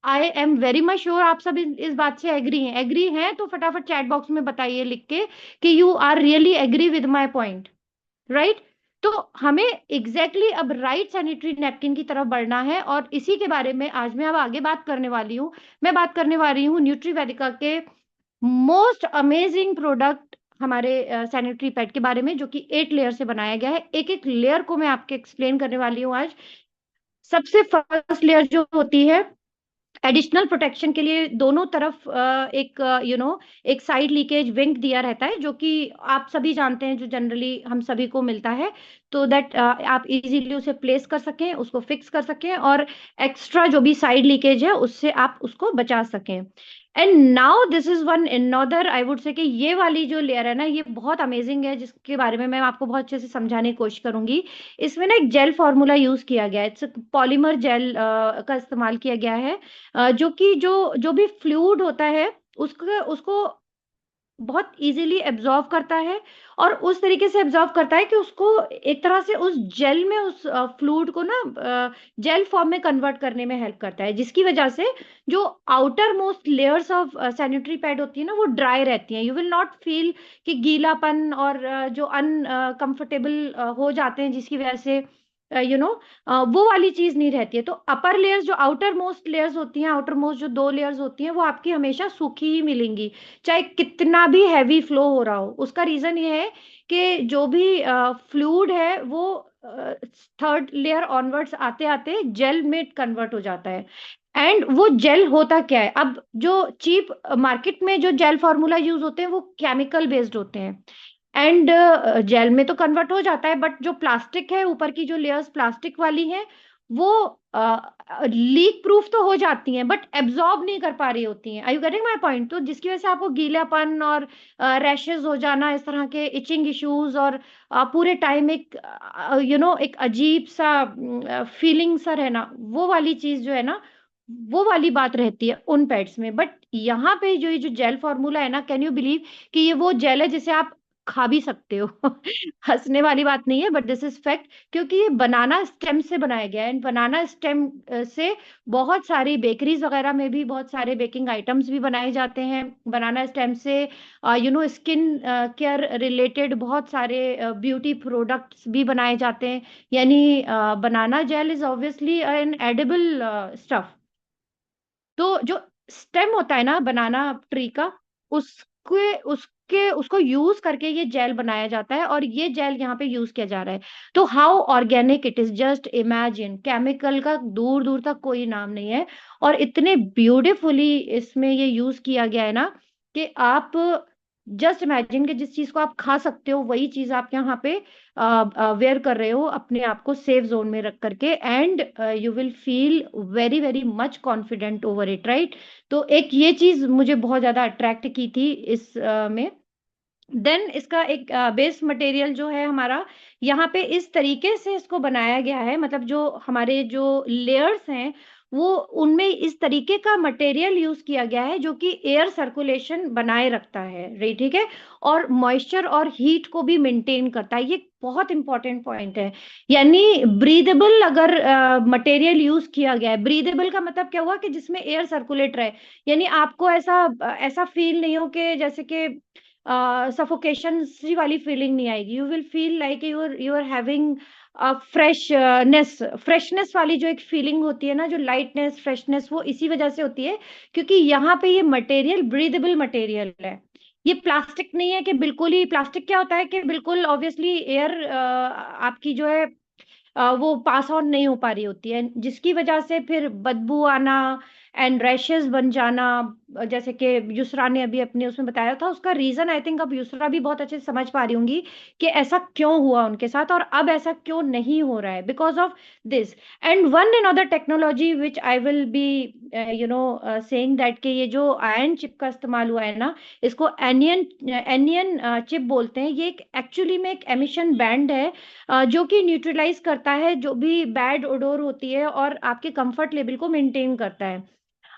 आई एम वेरी मच श्योर आप सब इस बात से एग्री हैं तो फटाफट चैट बॉक्स में बताइए लिख के कि you are really agree with my point, right? तो हमें एग्जैक्टली अब राइट सैनिटरी नैपकिन की तरफ बढ़ना है, और इसी के बारे में आज मैं अब आगे बात करने वाली हूँ। मैं बात करने वाली हूँ न्यूट्रीवेदिका के मोस्ट अमेजिंग प्रोडक्ट, हमारे सैनिटरी पैड के बारे में, जो कि 8 लेयर से बनाया गया है। एक एक लेयर को मैं आपके एक्सप्लेन करने वाली हूँ आज। सबसे फर्स्ट लेयर जो होती है, एडिशनल प्रोटेक्शन के लिए दोनों तरफ एक एक साइड लीकेज विंग दिया रहता है, जो कि आप सभी जानते हैं, जो जनरली हम सभी को मिलता है, तो दैट आप इजीली उसे प्लेस कर सकें, उसको फिक्स कर सकें, और एक्स्ट्रा जो भी साइड लीकेज है उससे आप उसको बचा सकें। And now this is one another, I would say कि ये वाली जो लेयर है ना, ये बहुत अमेजिंग है, जिसके बारे में मैं आपको बहुत अच्छे से समझाने की कोशिश करूंगी। इसमें ना एक जेल फॉर्मूला यूज किया गया है, इट्स पॉलीमर जेल का इस्तेमाल किया गया है, जो कि जो भी फ्लूइड होता है उसको उसको बहुत इजीली एब्जॉर्व करता है, और उस तरीके से एब्जॉर्व करता है कि उसको एक तरह से उस जेल में, उस फ्लूइड को ना जेल फॉर्म में कन्वर्ट करने में हेल्प करता है, जिसकी वजह से जो outer most layers of sanitary pad होती है ना, वो ड्राई रहती हैं। यू विल नॉट फील कि गीलापन और जो अनकंफर्टेबल हो जाते हैं, जिसकी वजह से वो वाली चीज नहीं रहती है। तो अपर लेयर्स, जो आउटर मोस्ट लेयर्स होती हैं, आउटर मोस्ट जो 2 लेयर्स होती हैं, वो आपकी हमेशा सूखी ही मिलेंगी, चाहे कितना भी हैवी फ्लो हो रहा हो। उसका रीजन ये है कि जो भी फ्लूइड है वो थर्ड लेयर ऑनवर्ड्स आते आते जेल में कन्वर्ट हो जाता है। एंड वो जेल होता क्या है, अब जो चीप मार्केट में जो जेल फॉर्मूला यूज होते हैं वो केमिकल बेस्ड होते हैं। एंड जेल में तो कन्वर्ट हो जाता है, बट जो प्लास्टिक है, ऊपर की जो लेयर्स प्लास्टिक वाली हैं, वो लीक प्रूफ तो हो जाती हैं, बट एब्जॉर्ब नहीं कर पा रही होती हैं। Are you getting my point? तो जिसकी वजह से आपको गीलापन और रैशेज हो जाना, इस तरह के इचिंग इश्यूज, और पूरे टाइम एक एक अजीब सा फीलिंग सा रहना, वो वाली चीज जो है ना, वो वाली बात रहती है उन पेड्स में। बट यहाँ पे जो ये जो जेल फॉर्मूला है ना, कैन यू बिलीव कि ये वो जेल है जिसे आप खा भी सकते हो। हंसने वाली बात नहीं है, बट दिस इज फैक्ट, क्योंकि ये बनाना स्टेम से बनाया गया है। एंड बनाना स्टेम से बहुत सारी बेकरीज वगैरह में भी बहुत सारे बेकिंग आइटम्स भी बनाए जाते हैं बनाना स्टेम से। स्किन केयर रिलेटेड बहुत सारे ब्यूटी प्रोडक्ट्स भी बनाए जाते हैं। यानी banana gel is obviously an edible stuff. तो जो स्टेम होता है ना बनाना ट्री का, उसके उसके उसको यूज करके ये जेल बनाया जाता है, और ये जेल यहाँ पे यूज किया जा रहा है। तो how organic it is, just imagine. Chemical का दूर दूर तक कोई नाम नहीं है, और इतने ब्यूटीफुली इसमें ये यूज किया गया है ना, कि आप जस्ट इमेजिन कि जिस चीज को आप खा सकते हो, वही चीज आप यहाँ पे वेयर कर रहे हो, अपने आप को सेफ जोन में रख करके। And you will feel very very much confident over it, right? तो एक ये चीज मुझे बहुत ज्यादा अट्रैक्ट की थी इस में। देन इसका एक बेस मटेरियल जो है हमारा, यहाँ पे इस तरीके से इसको बनाया गया है, मतलब जो हमारे जो लेयर्स हैं, वो उनमें इस तरीके का मटेरियल यूज किया गया है जो कि एयर सर्कुलेशन बनाए रखता है, राइट? ठीक है। और मॉइस्चर और हीट को भी मेंटेन करता है। ये बहुत इंपॉर्टेंट पॉइंट है। यानी ब्रीदेबल अगर मटेरियल यूज किया गया है, ब्रीदेबल का मतलब क्या हुआ कि जिसमें एयर सर्कुलेट रहे। यानी आपको ऐसा ऐसा फील नहीं हो कि जैसे कि सफोकेशन सी वाली फीलिंग नहीं आएगी। You will feel like you are having freshness वाली जो एक फीलिंग होती है ना, जो लाइटनेस फ्रेशनेस, वो इसी वजह से होती है क्योंकि यहाँ पे ये मटेरियल ब्रीदेबल मटेरियल है। ये प्लास्टिक नहीं है कि बिल्कुल ही, प्लास्टिक क्या होता है कि बिल्कुल ऑब्वियसली एयर आपकी जो है वो पास ऑन नहीं हो पा रही होती है, जिसकी वजह से फिर बदबू आना एंड रैशेस बन जाना। जैसे कि युसरा ने अभी अपने उसमें बताया था, उसका रीजन आई थिंक अब युसरा भी बहुत अच्छे से समझ पा रही होंगी कि ऐसा क्यों हुआ उनके साथ और अब ऐसा क्यों नहीं हो रहा है, because of this. And one another technology which I will be saying that कि ये जो आयन चिप का इस्तेमाल हुआ है ना, इसको एनियन चिप बोलते हैं। ये एक एक्चुअली में एक एमिशन बैंड है जो कि न्यूट्रलाइज करता है जो भी बैड ओडोर होती है और आपके कंफर्ट लेवल को मेंटेन करता है।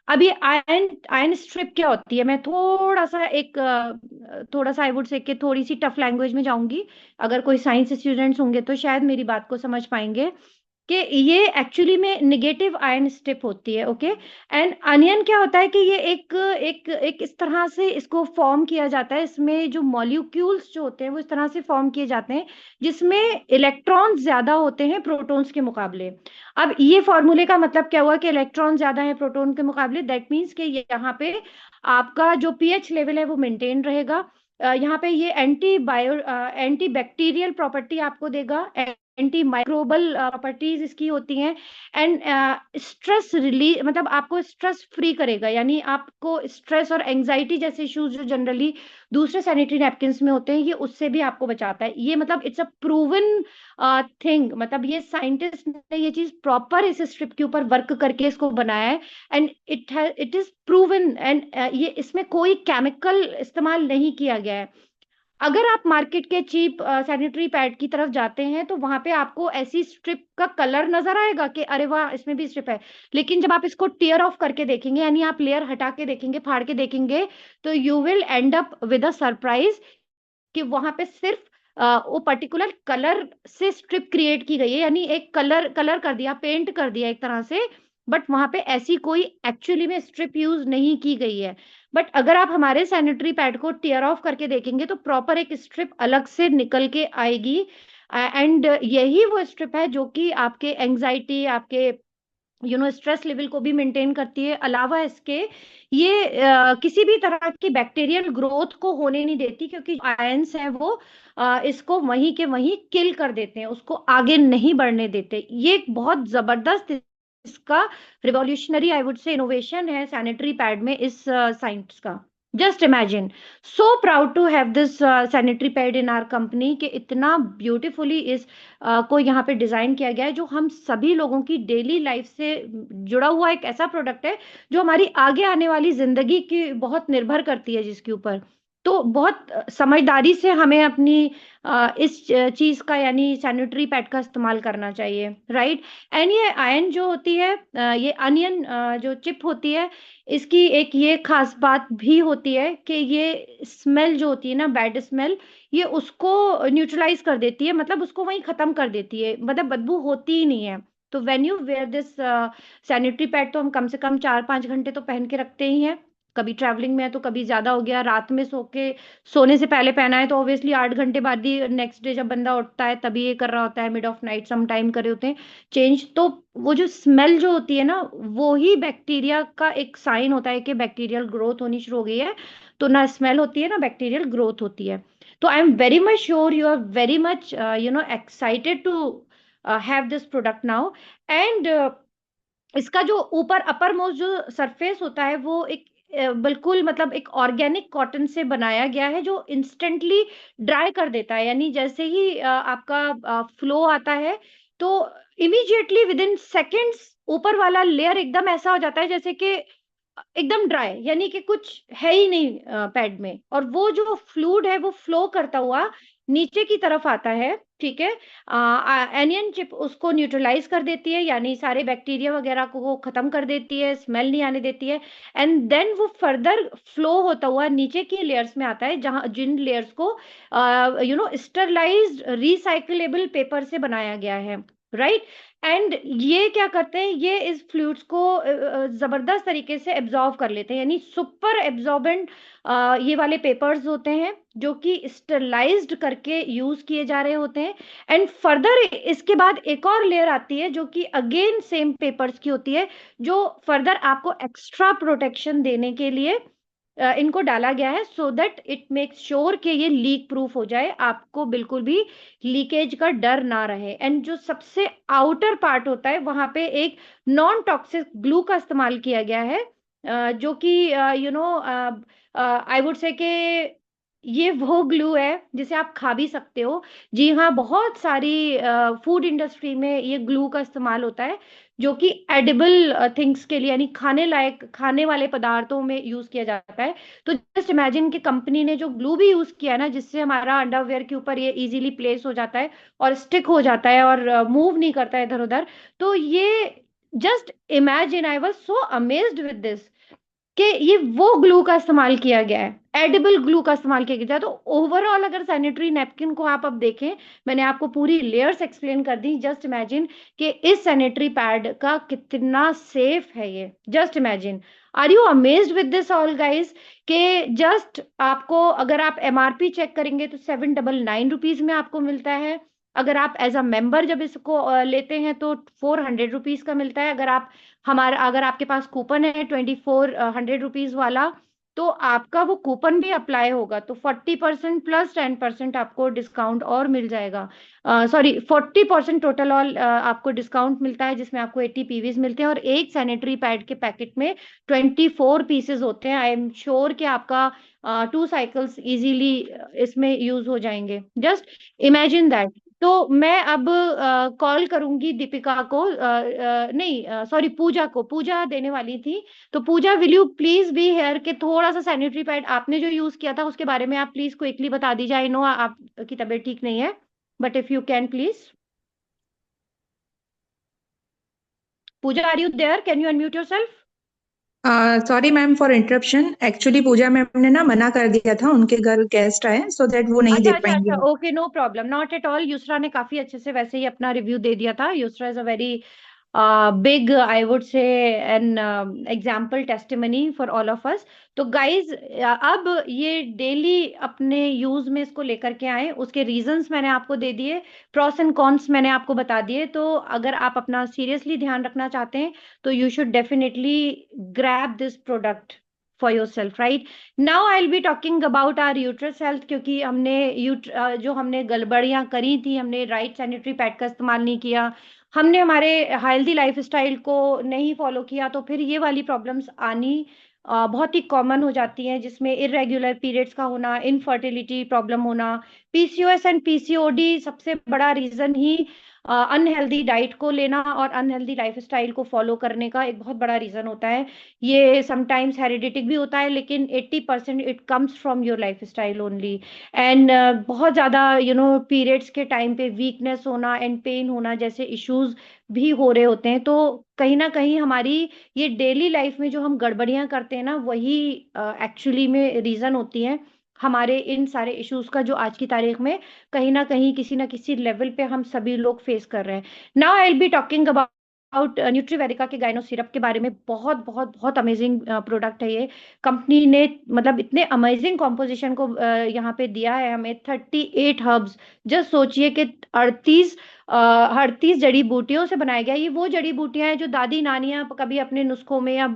अभी आयन आयन स्ट्रिप क्या होती है, मैं थोड़ा सा आई वुड से कि थोड़ी सी टफ लैंग्वेज में जाऊंगी। अगर कोई साइंस स्टूडेंट्स होंगे तो शायद मेरी बात को समझ पाएंगे कि ये एक्चुअली में निगेटिव आयन स्टिप होती है। ओके। एंड अनियन क्या होता है कि ये एक एक एक इस तरह से इसको फॉर्म किया जाता है, इसमें जो मॉलिक्यूल्स जो होते हैं वो इस तरह से फॉर्म किए जाते हैं जिसमें इलेक्ट्रॉन्स ज्यादा होते हैं प्रोटॉन्स के मुकाबले। अब ये फॉर्मूले का मतलब क्या हुआ कि इलेक्ट्रॉन ज्यादा है प्रोटॉन के मुकाबले, दैट मीन्स कि यहाँ पे आपका जो पीएच लेवल है वो मेंटेन रहेगा। यहाँ पे ये एंटी बैक्टीरियल प्रॉपर्टी आपको देगा, एंटी माइक्रोबल प्रॉपर्टीज इसकी होती हैं। एंड स्ट्रेस रिलीज, मतलब आपको स्ट्रेस फ्री करेगा, यानी आपको स्ट्रेस और एंजाइटी जैसे इश्यूज जो जनरली दूसरे सैनिटरी नैपकिन्स में होते हैं, ये उससे भी आपको बचाता है। ये मतलब इट्स अ प्रूवन थिंग, मतलब ये साइंटिस्ट ने ये चीज प्रॉपर इस स्ट्रिप के ऊपर वर्क करके इसको बनाया है। And it is proven. And ये इसमें कोई केमिकल इस्तेमाल नहीं किया गया है। अगर आप मार्केट के चीप सैनिटरी पैड की तरफ जाते हैं तो वहां पे आपको ऐसी स्ट्रिप का कलर नजर आएगा कि अरे वाह इसमें भी स्ट्रिप है। लेकिन जब आप इसको टीयर ऑफ करके देखेंगे, यानी आप लेयर हटा के देखेंगे, फाड़ के देखेंगे, तो you will and up with a surprise कि वहां पे सिर्फ वो पर्टिकुलर कलर से स्ट्रिप क्रिएट की गई है, यानी एक कलर कलर कर दिया, पेंट कर दिया एक तरह से। बट वहां पे ऐसी कोई एक्चुअली में स्ट्रिप यूज नहीं की गई है। बट अगर आप हमारे सैनिटरी पैड को टीयर ऑफ करके देखेंगे तो प्रॉपर एक स्ट्रिप अलग से निकल के आएगी। एंड यही वो स्ट्रिप है जो कि आपके एंजाइटी, आपके स्ट्रेस लेवल को भी मेंटेन करती है। अलावा इसके ये किसी भी तरह की बैक्टीरियल ग्रोथ को होने नहीं देती, क्योंकि आयंस हैं वो इसको वहीं के वहीं किल कर देते हैं, उसको आगे नहीं बढ़ने देते। ये एक बहुत जबरदस्त इसका revolutionary I would say innovation है सैनिटरी पैड में इस साइंस का। Just imagine, so proud to have this sanitary pad in our company कि इतना ब्यूटीफुली इस को यहाँ पे डिजाइन किया गया है, जो हम सभी लोगों की डेली लाइफ से जुड़ा हुआ एक ऐसा प्रोडक्ट है जो हमारी आगे आने वाली जिंदगी की बहुत निर्भर करती है, जिसके ऊपर तो बहुत समझदारी से हमें अपनी इस चीज का यानी सैनिटरी पैड का इस्तेमाल करना चाहिए, राइट। एंड ये आयन जो होती है, ये अनियन जो चिप होती है, इसकी एक ये खास बात भी होती है कि ये स्मेल जो होती है ना, बैड स्मेल, ये उसको न्यूट्रलाइज कर देती है, मतलब उसको वहीं खत्म कर देती है, मतलब बदबू होती ही नहीं है। तो when you wear this sanitary pad, तो हम कम से कम 4-5 घंटे तो पहन के रखते ही हैं। कभी ट्रैवलिंग में है तो कभी ज्यादा हो गया, रात में सोने से पहले पहना है तो ऑब्वियसली 8 घंटे बाद ही नेक्स्ट डे जब बंदा उठता है तभी ये कर रहा होता है, mid of night some time करे होते हैं चेंज। तो वो जो स्मेल जो होती है ना, वो ही बैक्टीरिया का एक साइन होता है कि बैक्टीरियल ग्रोथ होनी शुरू हो गई है। तो ना स्मेल होती है ना बैक्टीरियल ग्रोथ होती है। तो I am very much sure you are very much excited to have this product now. And इसका जो ऊपर अपर मोस्ट जो सरफेस होता है वो एक बिल्कुल मतलब एक ऑर्गेनिक कॉटन से बनाया गया है, जो इंस्टेंटली ड्राई कर देता है, यानी जैसे ही आपका फ्लो आता है तो इमीडिएटली विद इन सेकेंड्स ऊपर वाला लेयर एकदम ऐसा हो जाता है जैसे कि एकदम ड्राई, यानी कि कुछ है ही नहीं पैड में, और वो जो फ्लूइड है वो फ्लो करता हुआ नीचे की तरफ आता है, ठीक है। एनियन चिप उसको न्यूट्रलाइज कर देती है, यानी सारे बैक्टीरिया वगैरह को वो खत्म कर देती है, स्मेल नहीं आने देती है। एंड देन वो फर्दर फ्लो होता हुआ नीचे की लेयर्स में आता है, जहां जिन लेयर्स को स्टरलाइज्ड रिसाइकलेबल पेपर से बनाया गया है, राइट। एंड ये क्या करते हैं, ये इस फ्लूइड्स को जबरदस्त तरीके से एब्जॉर्व कर लेते हैं, यानी सुपर एब्जॉर्बेंट ये वाले पेपर्स होते हैं जो कि स्टरलाइज्ड करके यूज किए जा रहे होते हैं। एंड फर्दर इसके बाद एक और लेयर आती है जो कि अगेन सेम पेपर्स की होती है, जो फर्दर आपको एक्स्ट्रा प्रोटेक्शन देने के लिए इनको डाला गया है, so that it makes sure कि ये लीक प्रूफ हो जाए, आपको बिल्कुल भी लीकेज का डर ना रहे। एंड जो सबसे आउटर पार्ट होता है वहां पे एक नॉन टॉक्सिक ग्लू का इस्तेमाल किया गया है, जो कि आई वुड से कि ये वो ग्लू है जिसे आप खा भी सकते हो। जी हाँ, बहुत सारी फूड इंडस्ट्री में ये ग्लू का इस्तेमाल होता है, जो कि एडिबल थिंग्स के लिए यानी खाने लायक खाने वाले पदार्थों में यूज किया जाता है। तो जस्ट इमेजिन कि कंपनी ने जो ग्लू भी यूज किया है ना, जिससे हमारा अंडरवेयर के ऊपर ये इजीली प्लेस हो जाता है और स्टिक हो जाता है और मूव नहीं करता है इधर उधर। तो ये just imagine, I was so amazed with this कि ये वो ग्लू का इस्तेमाल किया गया है, एडिबल ग्लू का इस्तेमाल किया गया है। तो ओवरऑल अगर सैनिटरी नैपकिन को आप अब देखें, मैंने आपको पूरी लेयर्स एक्सप्लेन कर दी, जस्ट इमेजिन कि इस सैनिटरी पैड का कितना सेफ है ये, just imagine. Are you amazed with this all guys? कि जस्ट आपको अगर आप एमआरपी चेक करेंगे तो 799 रुपीज में आपको मिलता है। अगर आप एज अ मेंबर जब इसको लेते हैं तो 400 रुपीज का मिलता है। अगर आपके पास कूपन है 2400 रुपीज वाला, तो आपका वो कूपन भी अप्लाई होगा तो 40% प्लस 10% आपको डिस्काउंट और मिल जाएगा। सॉरी, 40% टोटल ऑल आपको डिस्काउंट मिलता है, जिसमें आपको 80 पीवीज मिलते हैं, और एक सैनिटरी पैड के पैकेट में 24 पीसेस होते हैं। आई एम श्योर कि आपका 2 साइकिल्स इजीली इसमें यूज हो जाएंगे, जस्ट इमेजिन दैट। तो मैं अब कॉल करूंगी दीपिका को, नहीं सॉरी, पूजा को, पूजा देने वाली थी। तो Puja, will you please be here कि थोड़ा सा सैनिटरी पैड आपने जो यूज किया था उसके बारे में आप प्लीज क्विकली बता दीजिए। आई नो आपकी तबीयत ठीक नहीं है, but if you can please. Pooja, are you there? Can you unmute yourself? Sorry ma'am for interruption, actually Pooja ma'am ने ना मना कर दिया था, उनके घर गेस्ट आए सो दैट वो नहीं अच्छा दे अच्छा अच्छा, पाएंगे। Okay, no problem, not at all. Yusra ने काफी अच्छे से वैसे ही अपना रिव्यू दे दिया था। Yusra is a very big, I would से, an example testimony for all of us. तो गाइज, अब ये डेली अपने यूज में इसको लेकर के आए, उसके रीजंस मैंने आपको दे दिए, प्रॉस एंड कॉन्स मैंने आपको बता दिए। तो अगर आप अपना सीरियसली ध्यान रखना चाहते हैं तो you should definitely grab this product for yourself, right. Now I will be talking about our uterus health, क्योंकि हमने जो हमने गड़बड़ियां करी थी, हमने राइट सैनिटरी पैड का इस्तेमाल नहीं किया, हमने हमारे हेल्दी लाइफ स्टाइल को नहीं फॉलो किया, तो फिर ये वाली प्रॉब्लम्स आनी बहुत ही कॉमन हो जाती हैं, जिसमें इरेगुलर पीरियड्स का होना, इनफर्टिलिटी प्रॉब्लम होना, पीसीओएस एंड पीसीओडी सबसे बड़ा रीजन ही अनहेल्दी डाइट को लेना और अनहेल्दी लाइफस्टाइल को फॉलो करने का एक बहुत बड़ा रीजन होता है। ये समटाइम्स हेरिडिटिक भी होता है, लेकिन 80% it comes from your lifestyle only. And बहुत ज्यादा पीरियड्स के टाइम पे वीकनेस होना एंड पेन होना जैसे इश्यूज भी हो रहे होते हैं। तो कहीं ना कहीं हमारी ये डेली लाइफ में जो हम गड़बड़ियां करते हैं ना, वही एक्चुअली में रीजन होती हैं हमारे इन सारे इश्यूज का, जो आज की तारीख में कहीं ना किसी लेवल पे हम सभी लोग फेस कर रहे हैं। Now I will be talking about Nutrivedika के गाइनो सिरप के बारे में। बहुत बहुत बहुत अमेजिंग प्रोडक्ट है ये। कंपनी ने मतलब इतने अमेजिंग कॉम्पोजिशन को यहाँ पे दिया है हमें, 38 हर्ब्स। जस्ट सोचिए कि 38 जड़ी बूटियों से बनाया गया। ये वो जड़ी बूटियां हैं जो दादी नानियां कभी अपने नुस्खों में, या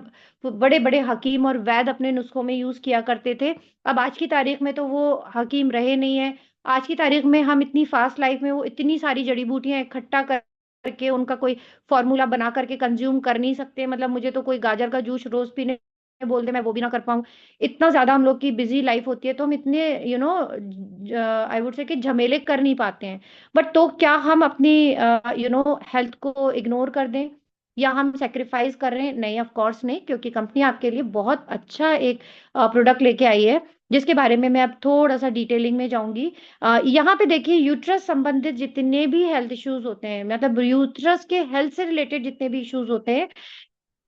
बड़े बड़े हकीम और वैद अपने नुस्खों में यूज किया करते थे। अब आज की तारीख में तो वो हकीम रहे नहीं है। आज की तारीख में हम इतनी फास्ट लाइफ में वो इतनी सारी जड़ी बूटियां इकट्ठा करके उनका कोई फॉर्मूला बना करके कंज्यूम कर नहीं सकते। मतलब मुझे तो कोई गाजर का जूस रोज पीने बोल दे, मैं वो भी ना कर पाऊँ। इतना ज्यादा हम लोग की बिजी लाइफ होती है, तो हम इतने आई वुड से कि झमेले कर नहीं पाते हैं। बट तो क्या हम अपनी हेल्थ को इग्नोर कर दें, या हम सेक्रीफाइस कर रहे हैं? नहीं, ऑफ कोर्स नहीं, क्योंकि कंपनी आपके लिए बहुत अच्छा एक प्रोडक्ट लेके आई है, जिसके बारे में मैं अब थोड़ा सा डिटेलिंग में जाऊंगी। यहाँ पे देखिए, यूट्रस संबंधित जितने भी हेल्थ इश्यूज होते हैं, मतलब यूट्रस के हेल्थ से रिलेटेड जितने भी इश्यूज होते हैं,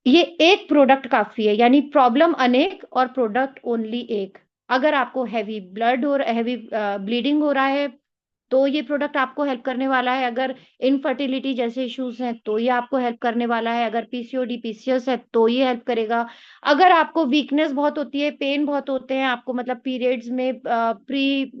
ये एक प्रोडक्ट काफी है। यानी प्रॉब्लम अनेक और प्रोडक्ट ओनली एक। अगर आपको हैवी ब्लड और हैवी ब्लीडिंग हो रहा है, तो ये प्रोडक्ट आपको हेल्प करने वाला है। अगर इनफर्टिलिटी जैसे इश्यूज हैं, तो ये आपको हेल्प करने वाला है। अगर पीसीओडी पीसीएस है, तो ये हेल्प करेगा। अगर आपको वीकनेस बहुत होती है, पेन बहुत होते हैं आपको, मतलब पीरियड्स में प्री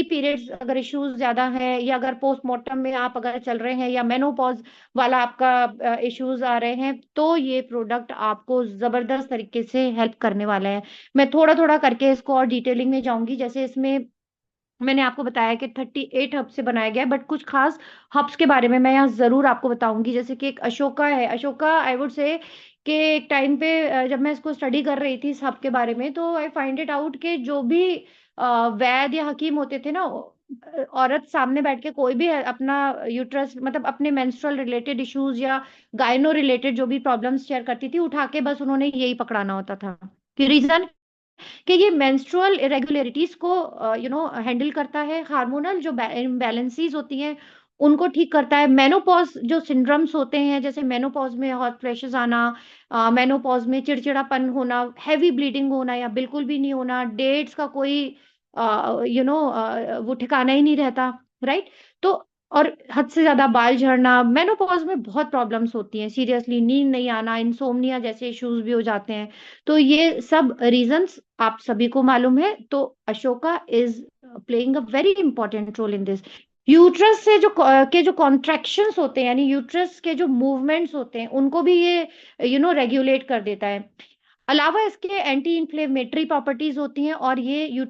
पीरियड्स अगर इश्यूज ज्यादा है, या अगर पोस्टमार्टम में आप अगर चल रहे हैं, या मेनोपॉज वाला आपका इश्यूज आ रहे हैं, तो ये प्रोडक्ट आपको जबरदस्त तरीके से हेल्प करने वाला है। मैं थोड़ा थोड़ा करके इसको और डिटेलिंग में जाऊंगी। जैसे इसमें मैंने आपको बताया कि 38 हब से बनाया गया है, बट कुछ खास हब्स के बारे में मैं यहाँ जरूर आपको बताऊंगी। जैसे कि एक अशोका है। अशोका आई वुड से कि एक टाइम पे जब मैं इसको स्टडी कर रही थी इस हब के बारे में, तो आई फाइंड इट आउट कि जो भी वैद या हकीम होते थे ना, औरत सामने बैठ के कोई भी अपना यूट्रस, मतलब अपने मेंस्ट्रुअल रिलेटेड इश्यूज या गायनो रिलेटेड जो भी प्रॉब्लम्स शेयर करती थी, उठा के बस उन्होंने यही पकड़ाना होता था। कि रीजन कि ये मेंस्ट्रुअल इरेगुलरिटीज को हैंडल करता है। हार्मोनल जो इम्बैलेंसीज होती हैं, उनको ठीक करता है। मेनोपॉज जो सिंड्रोम्स होते हैं, जैसे मेनोपॉज में हॉट फ्लैशेस आना, मेनोपॉज में चिड़चिड़ापन होना, हैवी ब्लीडिंग होना या बिल्कुल भी नहीं होना, डेट्स का कोई वो ठिकाना ही नहीं रहता, राइट? तो और हद से ज्यादा बाल झड़ना, मेनोपॉज में बहुत प्रॉब्लम्स होती हैं सीरियसली। नींद नहीं आना, इंसोम्निया जैसे इश्यूज भी हो जाते हैं। तो ये सब रीजंस आप सभी को मालूम है। तो Ashoka is playing a very important role in this. Uterus से जो कॉन्ट्रैक्शंस होते हैं, यानी यूट्रस के जो मूवमेंट्स होते हैं, उनको भी ये रेगुलेट कर देता है। अलावा इसके एंटी इन्फ्लेमेटरी प्रॉपर्टीज होती हैं, और ये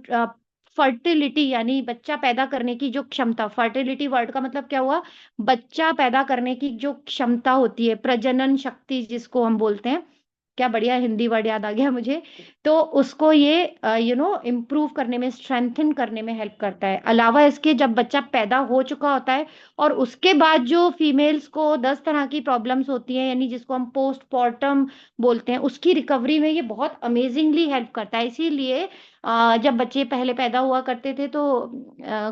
फर्टिलिटी यानी बच्चा पैदा करने की जो क्षमता, फर्टिलिटी वर्ड का मतलब क्या हुआ? बच्चा पैदा करने की जो क्षमता होती है, प्रजनन शक्ति जिसको हम बोलते हैं। क्या बढ़िया हिंदी वर्ड याद आ गया मुझे। तो उसको ये इम्प्रूव करने में, स्ट्रेंथन करने में हेल्प करता है। अलावा इसके, जब बच्चा पैदा हो चुका होता है और उसके बाद जो फीमेल्स को 10 तरह की प्रॉब्लम्स होती हैं, यानी जिसको हम पोस्टमार्टम बोलते हैं, उसकी रिकवरी में ये बहुत अमेजिंगली हेल्प करता है। इसीलिए जब बच्चे पहले पैदा हुआ करते थे, तो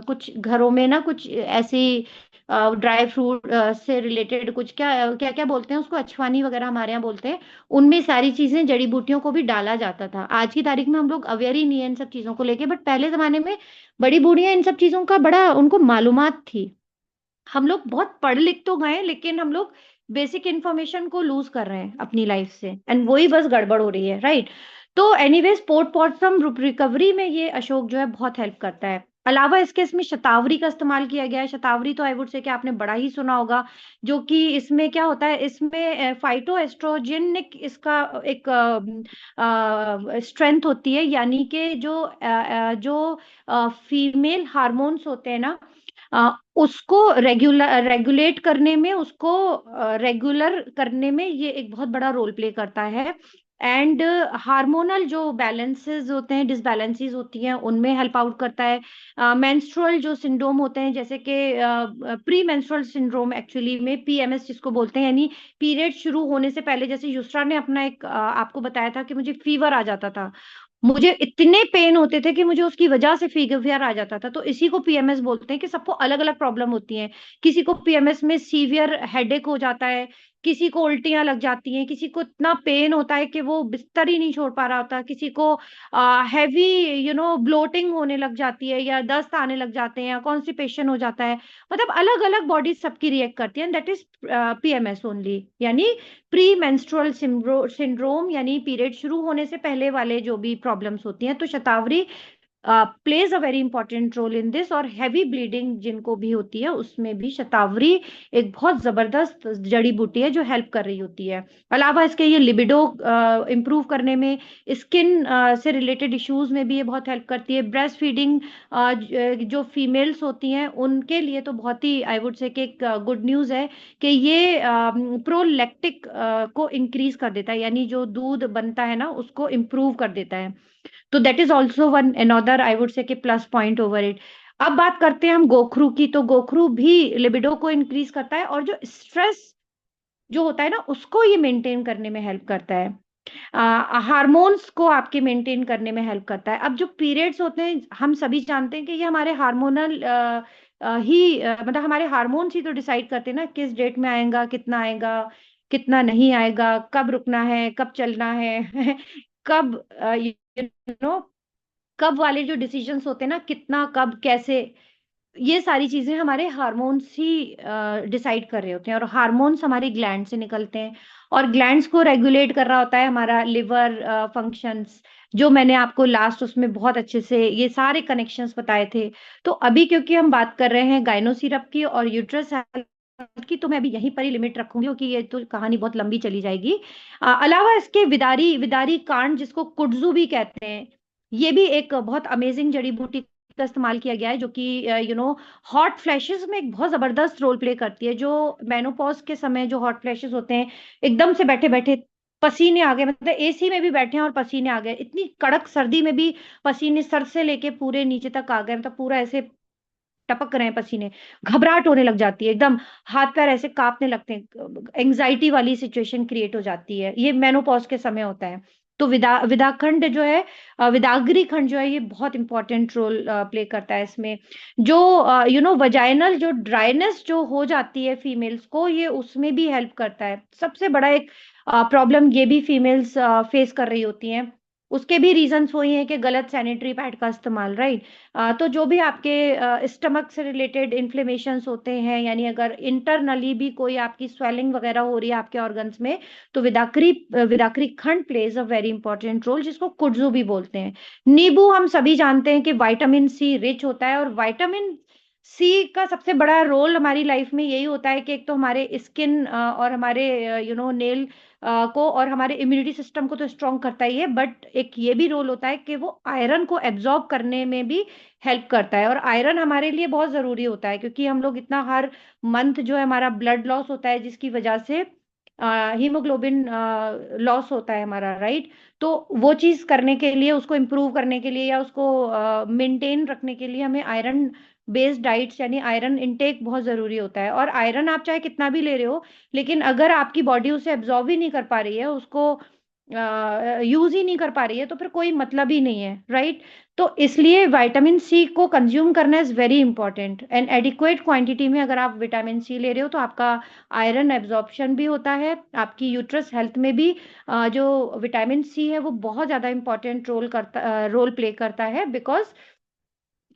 कुछ घरों में ना कुछ ऐसी ड्राई फ्रूट से रिलेटेड कुछ, क्या क्या क्या बोलते हैं उसको, अछवानी वगैरह हमारे यहाँ बोलते हैं, उनमें सारी चीजें, जड़ी बूटियों को भी डाला जाता था। आज की तारीख में हम लोग अवेयर ही नहीं है इन सब चीजों को लेके, बट पहले जमाने में बड़ी बूढ़ियां इन सब चीजों का बड़ा उनको मालूमात थी। हम लोग बहुत पढ़ लिख तो गए, लेकिन हम लोग बेसिक इंफॉर्मेशन को लूज कर रहे हैं अपनी लाइफ से, एंड वही बस गड़बड़ हो रही है, राइट? तो एनीवेज, पोस्टमार्टम रिकवरी में ये अशोक जो है बहुत हेल्प करता है। अलावा इसके, इसमें शतावरी का इस्तेमाल किया गया है। शतावरी तो आई वुड से कि आपने बड़ा ही सुना होगा। जो कि इसमें क्या होता है, इसमें फाइटो एस्ट्रोजेनिक इसका एक स्ट्रेंथ होती है। यानी कि जो फीमेल हार्मोन्स होते हैं ना, उसको रेगुलेट करने में, उसको रेगुलर करने में ये एक बहुत बड़ा रोल प्ले करता है। एंड हार्मोनल जो बैलेंसेस होते हैं, डिसबैलेंसेस होती हैं, उनमें हेल्प आउट करता है। मेंस्ट्रुअल जो सिंड्रोम होते हैं, जैसे कि प्री मेंस्ट्रुअल सिंड्रोम एक्चुअली में पीएमएस जिसको बोलते हैं, यानी पीरियड शुरू होने से पहले, जैसे युसरा ने अपना एक आपको बताया था कि मुझे फीवर आ जाता था, मुझे इतने पेन होते थे कि मुझे उसकी वजह से फीवर आ जाता था। तो इसी को पीएमएस बोलते हैं कि सबको अलग अलग प्रॉब्लम होती है। किसी को पीएमएस में सीवियर हेडेक हो जाता है, किसी को उल्टियां लग जाती हैं, किसी को इतना पेन होता है कि वो बिस्तर ही नहीं छोड़ पा रहा होता, किसी को हैवी ब्लोटिंग होने लग जाती है, या दस्त आने लग जाते हैं, या कॉन्स्टिपेशन हो जाता है। मतलब अलग अलग बॉडी सबकी रिएक्ट करती है, दैट इज पीएमएस ओनली, यानी प्री मेंस्ट्रुअल सिंड्रोम, यानी पीरियड शुरू होने से पहले वाले जो भी प्रॉब्लम्स होती हैं। तो shatavari plays a very important role in this. और हैवी ब्लीडिंग जिनको भी होती है, उसमें भी शतावरी एक बहुत जबरदस्त जड़ी बूटी है जो हेल्प कर रही होती है। अलावा इसके ये लिबिडो इंप्रूव करने में, स्किन से रिलेटेड इश्यूज में भी ये बहुत हेल्प करती है। ब्रेस्ट फीडिंग जो फीमेल्स होती हैं उनके लिए तो बहुत ही, आई वुड से, कि एक गुड न्यूज है कि ये प्रोलैक्टिक को इंक्रीज कर देता है, यानी जो दूध बनता है ना उसको इम्प्रूव कर देता है। तो that is also one another, I would say, कि प्लस पॉइंट ओवर इट। अब बात करते हैं हम गोखरू की। तो गोखरू भी लिबिडो को इंक्रीज करता है, और जो स्ट्रेस जो होता है ना उसको ये मेंटेन करने में हेल्प करता है। हार्मोन्स को आपके मेंटेन करने में हेल्प करता है। अब जो पीरियड्स होते हैं, हम सभी जानते हैं कि ये हमारे हार्मोनल मतलब हमारे हार्मोन्स ही तो डिसाइड करते हैं ना, किस डेट में आएगा, कितना आएगा, कितना नहीं आएगा, कब रुकना है, कब चलना है कब यू नो कब वाले जो डिसीजंस होते हैं ना, कितना, कब, कैसे, ये सारी चीजें हमारे हार्मोन्स ही डिसाइड कर रहे होते हैं। और हार्मोन्स हमारी ग्लैंड से निकलते हैं, और ग्लैंड्स को रेगुलेट कर रहा होता है हमारा लिवर फंक्शंस, जो मैंने आपको लास्ट उसमें बहुत अच्छे से ये सारे कनेक्शंस बताए थे। तो अभी क्योंकि हम बात कर रहे हैं गाइनो सिरप की और यूट्रस हेल्थ की, तो मैं अभी यहीं पर ही लिमिट रखूंगी, क्योंकि ये तो कहानी बहुत लंबी चली जाएगी। अलावा इसके विदारी विदारी कांड, जिसको कुड्जू भी कहते हैं, ये भी एक बहुत अमेजिंग जड़ी बूटी का इस्तेमाल किया गया है, जो कि हॉट फ्लैशेस में एक बहुत जबरदस्त रोल प्ले करती है। जो मेनोपॉज के समय जो हॉट फ्लैशेस होते हैं, एकदम से बैठे बैठे पसीने आ गए, मतलब एसी में भी बैठे हैं और पसीने आ गए, इतनी कड़क सर्दी में भी पसीने सर से लेके पूरे नीचे तक आ गए, मतलब पूरा ऐसे टपक रहे हैं पसीने, घबराहट होने लग जाती है, एकदम हाथ पैर ऐसे कांपने लगते हैं, एंग्जाइटी वाली सिचुएशन क्रिएट हो जाती है। ये मेनोपॉज के समय होता है। तो विदाखंड जो है, विदागरी खंड जो है, ये बहुत इंपॉर्टेंट रोल प्ले करता है इसमें। जो वजाइनल जो ड्राइनेस जो हो जाती है फीमेल्स को, ये उसमें भी हेल्प करता है। सबसे बड़ा एक प्रॉब्लम ये भी फीमेल्स फेस कर रही होती हैं, उसके भी रीजंस वही हैं कि गलत सैनिटरी पैड का इस्तेमाल, राइट। तो जो भी आपके स्टमक से रिलेटेड इन्फ्लेमेशंस होते हैं, यानी अगर इंटरनली भी कोई आपकी स्वेलिंग वगैरह हो रही है आपके ऑर्गन्स में, तो विदाकरी खंड plays a very important role, जिसको कुड्जू भी बोलते हैं। नींबू हम सभी जानते हैं कि विटामिन सी रिच होता है, और विटामिन सी का सबसे बड़ा रोल हमारी लाइफ में यही होता है कि एक तो हमारे स्किन और हमारे नेल को और हमारे इम्यूनिटी सिस्टम को तो स्ट्रॉन्ग करता ही है, बट एक ये भी रोल होता है कि वो आयरन को एब्जॉर्ब करने में भी हेल्प करता है। और आयरन हमारे लिए बहुत जरूरी होता है, क्योंकि हम लोग इतना हर मंथ जो है हमारा ब्लड लॉस होता है, जिसकी वजह से हीमोग्लोबिन लॉस होता है हमारा, राइट। तो वो चीज करने के लिए, उसको इम्प्रूव करने के लिए, या उसको मेंटेन रखने के लिए, हमें आयरन बेस्ड डाइट्स यानी आयरन इनटेक बहुत जरूरी होता है। और आयरन आप चाहे कितना भी ले रहे हो, लेकिन अगर आपकी बॉडी उसे एब्जॉर्ब ही नहीं कर पा रही है, उसको यूज ही नहीं कर पा रही है, तो फिर कोई मतलब ही नहीं है, राइट। तो इसलिए विटामिन सी को कंज्यूम करना is very important, and adequate quantity में अगर आप विटामिन सी ले रहे हो, तो आपका आयरन एब्जॉर्प्शन भी होता है। आपकी यूट्रस हेल्थ में भी जो विटामिन सी है वो बहुत ज्यादा इंपॉर्टेंट रोल प्ले करता है, बिकॉज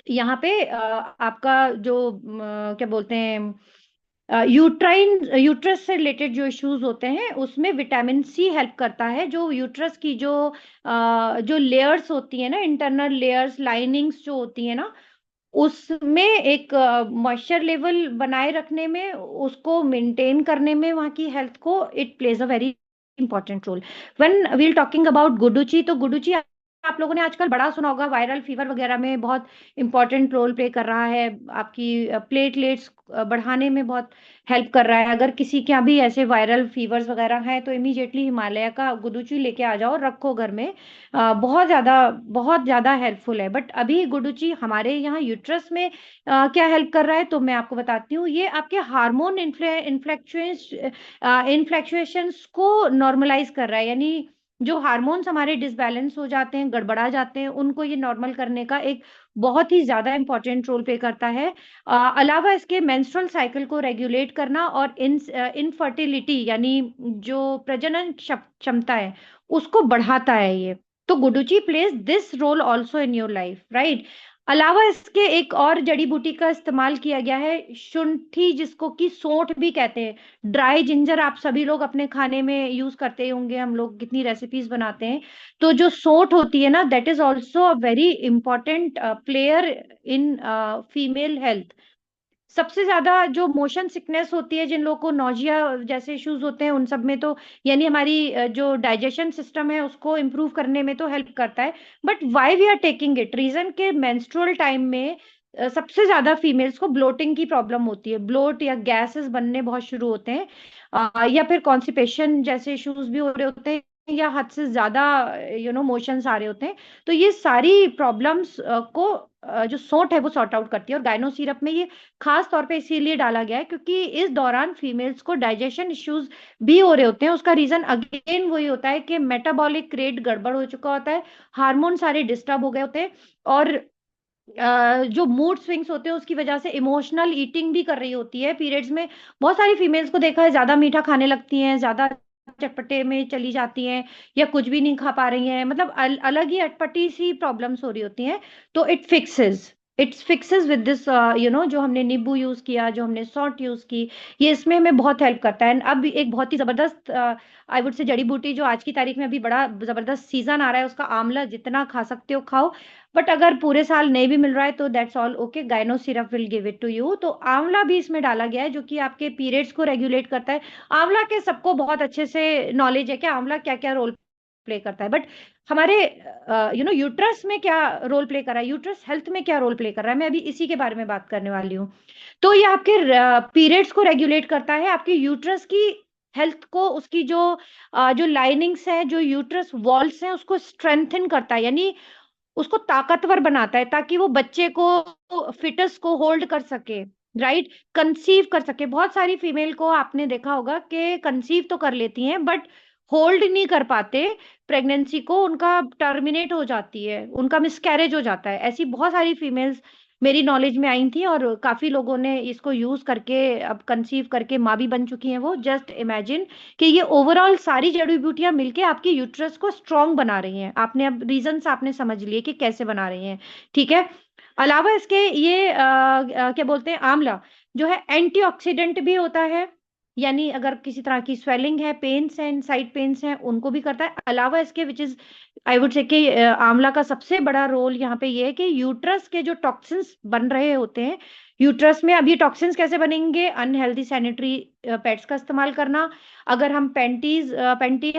यहाँ पे आपका जो क्या बोलते हैं, यूट्रस से रिलेटेड जो इश्यूज होते हैं, उसमें विटामिन सी हेल्प करता है। जो यूट्रस की जो लेयर्स होती है ना, इंटरनल लेयर्स, लाइनिंग्स जो होती है ना, उसमें एक मॉइस्चर लेवल बनाए रखने में, उसको मेंटेन करने में, वहाँ की हेल्थ को it plays a very important role. When we are talking about guduchi, तो गुडुची आप लोगों ने आजकल बड़ा सुना होगा, वायरल फीवर वगैरह में बहुत इंपॉर्टेंट रोल प्ले कर रहा है, आपकी प्लेटलेट्स बढ़ाने में बहुत हेल्प कर रहा है। अगर किसी के यहाँ भी ऐसे वायरल फीवर्स वगैरह हैं तो इमीडिएटली हिमालय का गुडुची लेके आ जाओ, रखो घर में। बहुत ज़्यादा हेल्पफुल है। बट अभी गुडुची हमारे यहाँ यूट्रस में क्या हेल्प कर रहा है, तो मैं आपको बताती हूँ। ये आपके हार्मोन इन्फ्लेक्चुएशंस को नॉर्मलाइज कर रहा है, यानी जो हार्मोन्स हमारे डिसबैलेंस हो जाते हैं, गड़बड़ा जाते हैं, उनको ये नॉर्मल करने का एक बहुत ही ज्यादा इंपॉर्टेंट रोल प्ले करता है। अलावा इसके मेंस्ट्रुअल साइकिल को रेगुलेट करना और इनफर्टिलिटी यानी जो प्रजनन क्षमता है उसको बढ़ाता है ये। तो guduchi plays this role also in your life, right. अलावा इसके एक और जड़ी बूटी का इस्तेमाल किया गया है, शुंठी, जिसको कि सोंठ भी कहते हैं। ड्राई जिंजर आप सभी लोग अपने खाने में यूज करते होंगे, हम लोग कितनी रेसिपीज बनाते हैं। तो जो सोंठ होती है ना, that is also a very important player in female health. सबसे ज्यादा जो मोशन सिकनेस होती है, जिन लोगों को नोजिया जैसे इश्यूज होते हैं, उन सब में तो यानी हमारी जो डाइजेशन सिस्टम है उसको इम्प्रूव करने में तो हेल्प करता है। But why we are taking it, reason के मेंस्ट्रुअल टाइम में सबसे ज्यादा फीमेल्स को ब्लोटिंग की प्रॉब्लम होती है, ब्लोट या गैसेस बनने बहुत शुरू होते हैं, या फिर कॉन्स्टिपेशन जैसे इश्यूज भी हो रहे होते हैं, या हद से ज्यादा मोशंस आ रहे होते हैं। तो ये सारी प्रॉब्लम्स को जो सोट है वो सॉर्ट आउट करती है। और गाइनो सिरप में ये खास तौर पे इसीलिए डाला गया है क्योंकि इस दौरान फीमेल्स को डाइजेशन इश्यूज भी हो रहे होते हैं। उसका रीजन अगेन वही होता है कि मेटाबॉलिक रेट गड़बड़ हो चुका होता है, हार्मोन सारे डिस्टर्ब हो गए होते हैं, और जो मूड स्विंग्स होते हैं उसकी वजह से इमोशनल ईटिंग भी कर रही होती है पीरियड्स में। बहुत सारी फीमेल्स को देखा है ज्यादा मीठा खाने लगती हैं, ज्यादा चटपटे में चली जाती हैं, या कुछ भी नहीं खा पा रही हैं, मतलब अलग ही अटपटी सी प्रॉब्लम्स हो रही होती हैं। तो इट्स फिक्सेस विद दिस, जो हमने नींबू यूज किया, जो हमने सॉल्ट यूज की, ये इसमें हमें बहुत हेल्प करता है। अब एक बहुत ही जबरदस्त आई वुड से जड़ी बूटी जो आज की तारीख में अभी बड़ा जबरदस्त सीजन आ रहा है उसका, आंवला, जितना खा सकते हो खाओ। बट अगर पूरे साल नहीं भी मिल रहा है तो that's all okay, Gyno syrup will give it to you. तो आंवला भी इसमें डाला गया है जो कि आपके पीरियड्स को रेगुलेट करता है। आंवला के सबको बहुत अच्छे से नॉलेज है कि आंवला क्या क्या रोल प्ले करता है। बट हमारे यूट्रस में क्या रोल प्ले कर रहा है, यूट्रस हेल्थ में क्या रोल प्ले कर रहा है, मैं अभी इसी के बारे में बात करने वाली हूँ। तो ये आपके पीरियड्स को रेगुलेट करता है, आपके यूट्रस की हेल्थ को, उसकी जो लाइनिंग्स है, जो यूट्रस वॉल्स हैं, उसको स्ट्रेंथन करता है, यानी उसको ताकतवर बनाता है ताकि वो बच्चे को, फिटस को होल्ड कर सके, राइट, कंसीव कर सके। बहुत सारी फीमेल को आपने देखा होगा कि कंसीव तो कर लेती हैं बट होल्ड नहीं कर पाते प्रेगनेंसी को, उनका टर्मिनेट हो जाती है, उनका मिसकैरेज हो जाता है। ऐसी बहुत सारी फीमेल्स मेरी नॉलेज में आई थी और काफी लोगों ने इसको यूज करके अब कंसीव करके माँ भी बन चुकी हैं। वो जस्ट इमेजिन कि ये ओवरऑल सारी जड़ी बूटियां मिलके आपकी यूट्रस को स्ट्रांग बना रही हैं। आपने अब रीजंस आपने समझ लिए कि कैसे बना रही हैं, ठीक है। अलावा इसके ये क्या बोलते हैं, आंवला जो है एंटीऑक्सीडेंट भी होता है, यानी अगर किसी तरह की स्वेलिंग है, पेन्स हैं, साइड पेन्स हैं, उनको भी करता है। अलावा इसके which is I would say कि आंवला का सबसे बड़ा रोल यहाँ पे ये है कि यूट्रस के जो टॉक्सिन्स बन रहे होते हैं यूट्रस में, अब ये टॉक्सिन्स कैसे बनेंगे, अनहेल्दी सैनिटरी पैड्स का इस्तेमाल करना, अगर हम पैंटी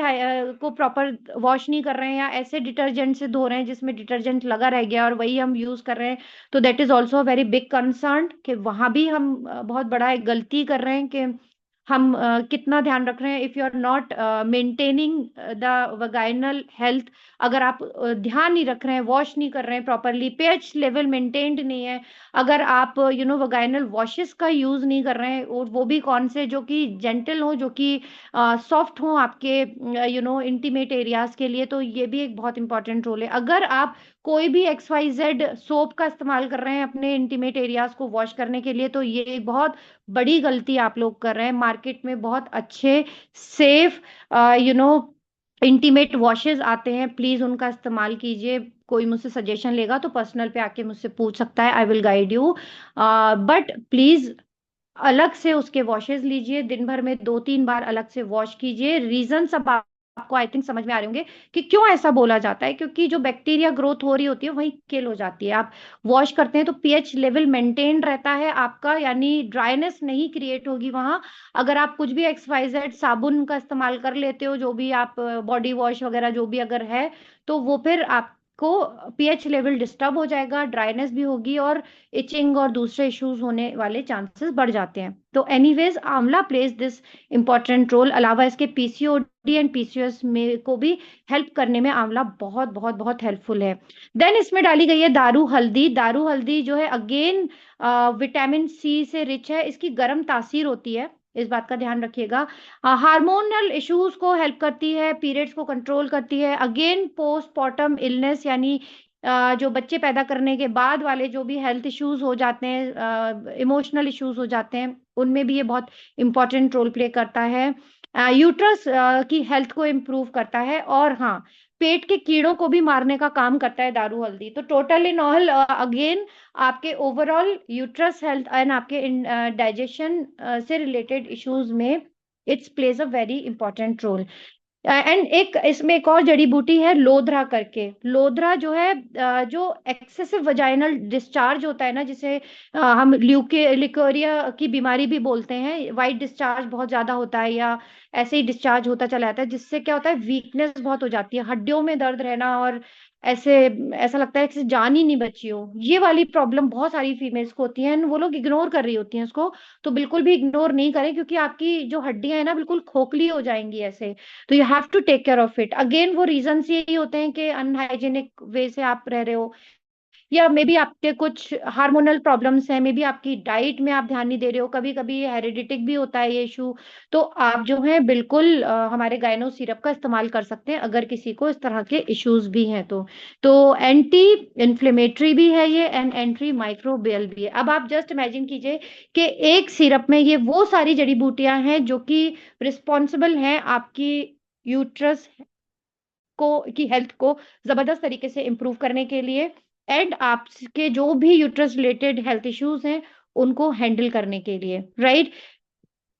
को प्रॉपर वॉश नहीं कर रहे हैं या ऐसे डिटर्जेंट से धो रहे हैं जिसमें डिटर्जेंट लगा रह गया और वही हम यूज कर रहे हैं, तो that is also very big concern कि वहां भी हम बहुत बड़ा एक गलती कर रहे हैं कि हम कितना ध्यान रख रहे हैं। If you are not maintaining the vaginal health, अगर आप ध्यान नहीं रख रहे हैं, वॉश नहीं कर रहे हैं प्रॉपरली, पीएच लेवल मेंटेन्ड नहीं है, अगर आप वगाइनल वॉशेस का यूज नहीं कर रहे हैं, और वो भी कौन से, जो कि जेंटल हो, जो कि सॉफ्ट हो आपके इंटीमेट एरियाज के लिए, तो ये भी एक बहुत इंपॉर्टेंट रोल है। अगर आप कोई भी XYZ सोप का इस्तेमाल कर रहे हैं अपने इंटीमेट एरियाज को वॉश करने के लिए, तो ये एक बहुत बड़ी गलती आप लोग कर रहे हैं। मार्केट में बहुत अच्छे safe you know intimate washes आते हैं, प्लीज उनका इस्तेमाल कीजिए। कोई मुझसे सजेशन लेगा तो पर्सनल पे आके मुझसे पूछ सकता है, I will guide you, but please अलग से उसके वॉशेस लीजिए, दिन भर में 2-3 बार अलग से वॉश कीजिए। रीजन सब आपको आई थिंक समझ में आ रहे होंगे कि क्यों ऐसा बोला जाता है, क्योंकि जो बैक्टीरिया ग्रोथ हो रही होती है वही किल हो जाती है। आप वॉश करते हैं तो पीएच लेवल मेंटेन रहता है आपका, यानी ड्राइनेस नहीं क्रिएट होगी वहां। अगर आप कुछ भी XYZ साबुन का इस्तेमाल कर लेते हो, जो भी आप बॉडी वॉश वगैरह जो भी अगर है, तो वो फिर आप को पीएच लेवल डिस्टर्ब हो जाएगा, ड्राइनेस भी होगी और इचिंग और दूसरे इश्यूज होने वाले चांसेस बढ़ जाते हैं। तो एनीवेज आंवला प्लेज दिस इंपॉर्टेंट रोल। अलावा इसके पीसीओडी एंड पीसीओएस में को भी हेल्प करने में आंवला बहुत बहुत बहुत हेल्पफुल है। देन इसमें डाली गई है दारू हल्दी। दारू हल्दी जो है अगेन विटामिन सी से रिच है, इसकी गर्म तासीर होती है, इस बात का ध्यान रखिएगा। हार्मोनल इश्यूज को हेल्प करती है, पीरियड्स को कंट्रोल करती है, अगेन पोस्टमार्टम इलनेस यानी जो बच्चे पैदा करने के बाद वाले जो भी हेल्थ इश्यूज हो जाते हैं, इमोशनल इश्यूज हो जाते हैं, उनमें भी ये बहुत इंपॉर्टेंट रोल प्ले करता है। यूट्रस की हेल्थ को इम्प्रूव करता है, और हाँ, पेट के कीड़ों को भी मारने का काम करता है दारू हल्दी। तो टोटल इन ऑल अगेन आपके ओवरऑल यूट्रस हेल्थ एंड आपके डाइजेशन से रिलेटेड इश्यूज में it's plays a very important role. And एक इसमें एक और जड़ी बूटी है लोधरा करके। लोधरा जो है जो एक्सेसिव वजाइनल डिस्चार्ज होता है ना, जिसे हम लिकोरिया की बीमारी भी बोलते हैं, वाइट डिस्चार्ज बहुत ज्यादा होता है या ऐसे ही डिस्चार्ज होता चला जाता है, जिससे क्या होता है वीकनेस बहुत हो जाती है, हड्डियों में दर्द रहना, और ऐसे ऐसा लगता है कि जान ही नहीं बची हो। ये वाली प्रॉब्लम बहुत सारी फीमेल्स को होती है, वो लोग इग्नोर कर रही होती हैं उसको। तो बिल्कुल भी इग्नोर नहीं करें, क्योंकि आपकी जो हड्डियां हैं ना बिल्कुल खोखली हो जाएंगी ऐसे। तो you have to take care of it. Again वो रीजंस यही होते हैं कि अनहाइजेनिक वे से आप रह रहे हो, या मे बी आपके कुछ हार्मोनल प्रॉब्लम्स हैं, मे बी आपकी डाइट में आप ध्यान नहीं दे रहे हो, कभी कभी हेरिडिटिक भी होता है ये इशू। तो आप जो है बिल्कुल हमारे गायनो सिरप का इस्तेमाल कर सकते हैं अगर किसी को इस तरह के इश्यूज भी हैं तो एंटी इन्फ्लेमेटरी भी है ये, एंड एंटी माइक्रोबियल भी है। अब आप जस्ट इमेजिन कीजिए कि एक सिरप में ये वो सारी जड़ी बूटियां हैं जो कि रिस्पॉन्सिबल हैं आपकी यूट्रस को की हेल्थ को जबरदस्त तरीके से इंप्रूव करने के लिए, एंड आपके जो भी यूट्रस रिलेटेड हेल्थ इश्यूज हैं उनको हैंडल करने के लिए, राइट।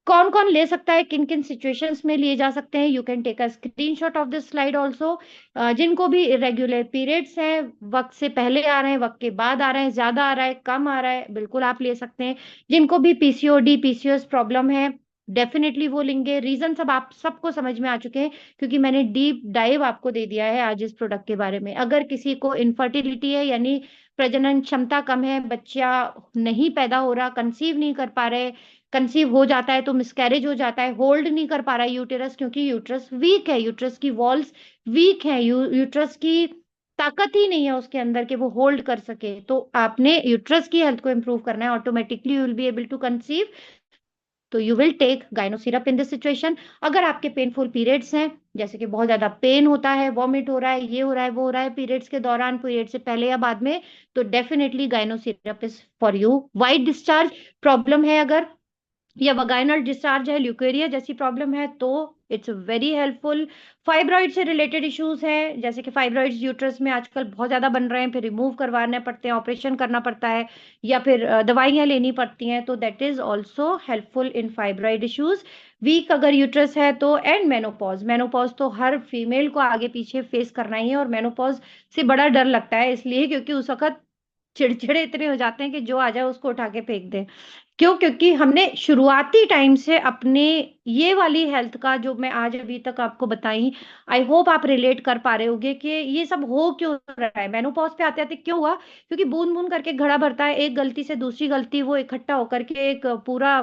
कौन कौन ले सकता है, किन किन सिचुएशंस में लिए जा सकते हैं, you can take a screenshot of this slide also. जिनको भी इरेग्युलर पीरियड्स हैं, वक्त से पहले आ रहे हैं, वक्त के बाद आ रहे हैं, ज्यादा आ रहा है, कम आ रहा है, बिल्कुल आप ले सकते हैं। जिनको भी पीसीओडी पीसीओएस प्रॉब्लम है, डेफिनेटली वो लेंगे। रीजन सब आप सबको समझ में आ चुके हैं, क्योंकि मैंने डीप डाइव आपको दे दिया है आज इस प्रोडक्ट के बारे में। अगर किसी को इनफर्टिलिटी है यानी प्रजनन क्षमता कम है, बच्चा नहीं पैदा हो रहा, कंसीव नहीं कर पा रहे, कंसीव हो जाता है तो मिसकैरेज हो जाता है, होल्ड नहीं कर पा रहा है यूटेरस, क्योंकि यूट्रस वीक है, यूट्रस की वॉल्स वीक है, यूट्रस की ताकत ही नहीं है उसके अंदर कि वो होल्ड कर सके, तो आपने यूट्रस की हेल्थ को इंप्रूव करना है, automatically you will be able to conceive. तो you will take gyno syrup in this situation. अगर आपके पेनफुल पीरियड्स हैं, जैसे कि बहुत ज्यादा पेन होता है, वॉमिट हो रहा है, ये हो रहा है, वो हो रहा है पीरियड्स के दौरान, पीरियड से पहले या बाद में, तो definitely gyno syrup is for you. White discharge problem है अगर, या वगाइनल डिस्चार्ज है, ल्यूकेरिया जैसी प्रॉब्लम है, तो इट्स वेरी हेल्पफुल। फाइब्रॉइड से रिलेटेड इश्यूज हैं, जैसे कि फाइब्रॉइड्स यूट्रस में आजकल बहुत ज्यादा बन रहे हैं, फिर रिमूव करवाने पड़ते हैं, ऑपरेशन करना पड़ता है, या फिर दवाइयां लेनी पड़ती हैं, तो that is also helpful in fibroid issues. Weak अगर यूट्रस है तो, एंड मेनोपॉज। मेनोपॉज तो हर फीमेल को आगे पीछे फेस करना ही है, और मेनोपॉज से बड़ा डर लगता है, इसलिए क्योंकि उस वक्त चिड़चिड़े इतने हो जाते हैं कि जो आ जाए उसको उठा के फेंक दे। क्यों? क्योंकि हमने शुरुआती टाइम से अपने ये वाली हेल्थ का जो मैं आज अभी तक आपको बताई, आई होप आप रिलेट कर पा रहे होंगे कि ये सब हो क्यों रहा है, मेनोपॉज पे आते आते क्यों हुआ। क्योंकि बूंद बूंद करके घड़ा भरता है, एक गलती से दूसरी गलती वो इकट्ठा होकर के एक पूरा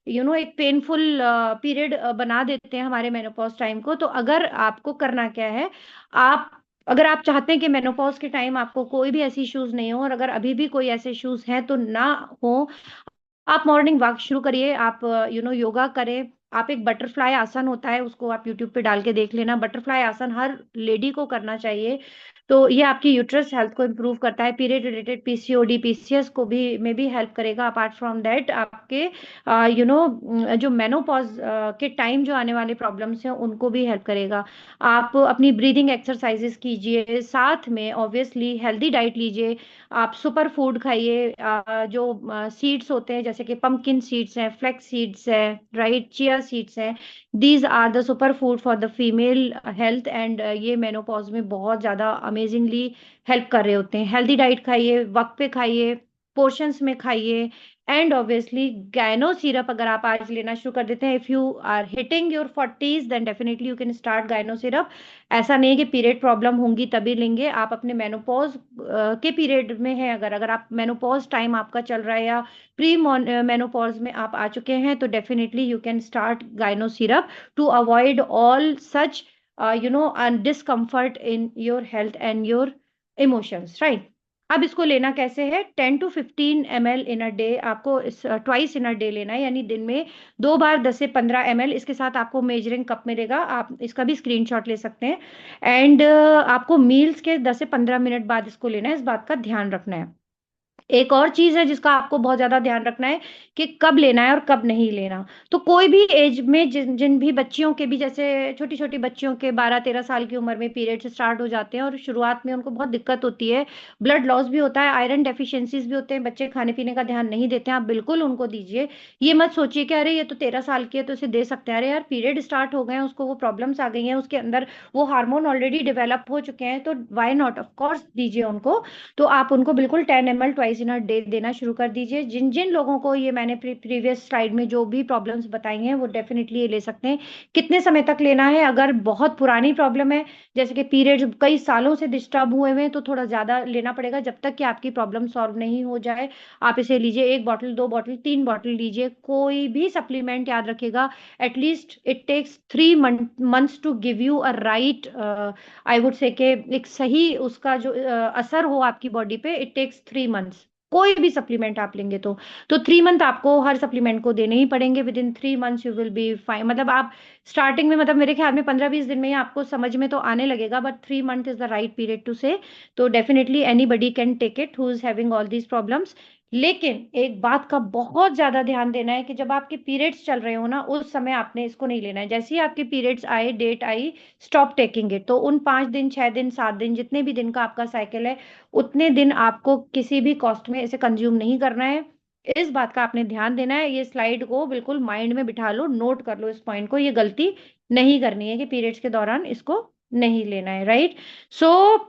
एक पेनफुल पीरियड बना देते हैं हमारे मेनोपॉज टाइम को। तो अगर आपको करना क्या है, आप अगर आप चाहते हैं कि मेनोपॉज के टाइम आपको कोई भी ऐसी इश्यूज नहीं हो, और अगर अभी भी कोई ऐसे इश्यूज हैं तो ना हो, आप मॉर्निंग वॉक शुरू करिए, आप योगा करें। आप एक बटरफ्लाई आसन होता है, उसको आप यूट्यूब पे डाल के देख लेना, बटरफ्लाई आसन हर लेडी को करना चाहिए। तो ये आपकी यूट्रस हेल्थ को इम्प्रूव करता है, पीरियड रिलेटेड पीसीओडी पीसीएस को भी में भी हेल्प करेगा। अपार्ट फ्रॉम दैट आपके जो मेनोपॉज के टाइम जो आने वाले प्रॉब्लम्स हैं उनको भी हेल्प करेगा। आप अपनी ब्रीदिंग एक्सरसाइजेस कीजिए, साथ में ऑब्वियसली हेल्दी डाइट लीजिए। आप सुपर फूड खाइए, जो सीड्स होते हैं, जैसे कि पंपकिन सीड्स हैं, फ्लैक्स सीड्स हैं, राइट, चिया सीड्स हैं, these are the super food for the female health, and ये मेनोपॉज में बहुत ज्यादा अमेजिंगली हेल्प कर रहे होते हैं। हेल्दी डाइट खाइए, वक्त पे खाइए, पोर्शंस में खाइए, एंड ऑब्वियसली गायनो सिरप अगर आप आज लेना शुरू कर देते हैं, if you are hitting your 40s then definitely you can start Gyno syrup. ऐसा नहीं है कि पीरियड प्रॉब्लम होंगी तभी लेंगे, आप अपने मेनोपॉज के पीरियड में है, अगर अगर आप मेनोपॉज टाइम आपका चल रहा है या प्री मेनोपॉज में आप आ चुके हैं, तो definitely you can start Gyno syrup to avoid all such discomfort in your health and your emotions, right? अब इसको लेना कैसे है? 10 to 15 ml in a day आपको ट्वाइस इन अ डे लेना है, यानी दिन में 2 बार 10 से 15 ml। इसके साथ आपको मेजरिंग कप मिलेगा, आप इसका भी स्क्रीनशॉट ले सकते हैं। एंड आपको मील्स के 10 से 15 मिनट बाद इसको लेना है, इस बात का ध्यान रखना है। एक और चीज है जिसका आपको बहुत ज्यादा ध्यान रखना है कि कब लेना है और कब नहीं लेना। तो कोई भी एज में जिन जिन भी बच्चियों के भी, जैसे छोटी छोटी बच्चियों के 12-13 साल की उम्र में पीरियड्स स्टार्ट हो जाते हैं और शुरुआत में उनको बहुत दिक्कत होती है, ब्लड लॉस भी होता है, आयरन डेफिशिएंसीज भी होते हैं, बच्चे खाने पीने का ध्यान नहीं देते हैं, आप बिल्कुल उनको दीजिए। ये मत सोचिए कि अरे ये तो 13 साल की है तो इसे दे सकते हैं, अरे यार पीरियड स्टार्ट हो गए हैं, उसको वो प्रॉब्लम्स आ गई हैं, उसके अंदर वो हार्मोन ऑलरेडी डेवलप हो चुके हैं, तो वाई नॉट, ऑफ कोर्स दीजिए उनको। तो आप उनको बिल्कुल 10 ml twice in a day देना शुरू कर दीजिए। जिन जिन लोगों को ये मैंने प्रीवियस स्लाइड में जो भी प्रॉब्लम्स बताई हैं वो डेफिनेटली ये ले सकते हैं। कितने समय तक लेना है? अगर बहुत पुरानी प्रॉब्लम है, जैसे कि पीरियड्स कई सालों से डिस्टर्ब हुए हुए हैं, तो थोड़ा ज्यादा लेना पड़ेगा, जब तक कि आपकी प्रॉब्लम सॉल्व नहीं हो जाए। आप इसे लीजिए, 1 बॉटल, 2 बॉटल, 3 बॉटल लीजिए। कोई भी सप्लीमेंट याद रखिएगा, at least it takes 3 months to give you a right, I would say कि एक सही उसका जो असर हो आपकी बॉडी पे, इट टेक्स 3 months। कोई भी सप्लीमेंट आप लेंगे तो 3 मंथ आपको हर सप्लीमेंट को देने ही पड़ेंगे। With in 3 months you will be fine. मतलब आप स्टार्टिंग में, मतलब मेरे ख्याल में 15-20 दिन में ही आपको समझ में तो आने लगेगा, but 3 month is the right period to say. तो definitely anybody can take it who is having all these problems. लेकिन एक बात का बहुत ज्यादा ध्यान देना है कि जब आपके पीरियड्स चल रहे हो ना, उस समय आपने इसको नहीं लेना है। जैसे ही आपके पीरियड्स आए, डेट आई, स्टॉप टेकिंग इट। तो उन 5 दिन, 6 दिन, 7 दिन, जितने भी दिन का आपका साइकिल है, उतने दिन आपको किसी भी कॉस्ट में इसे कंज्यूम नहीं करना है। इस बात का आपने ध्यान देना है। ये स्लाइड को बिल्कुल माइंड में बिठा लो, नोट कर लो इस पॉइंट को, ये गलती नहीं करनी है कि पीरियड्स के दौरान इसको नहीं लेना है, राइट? सो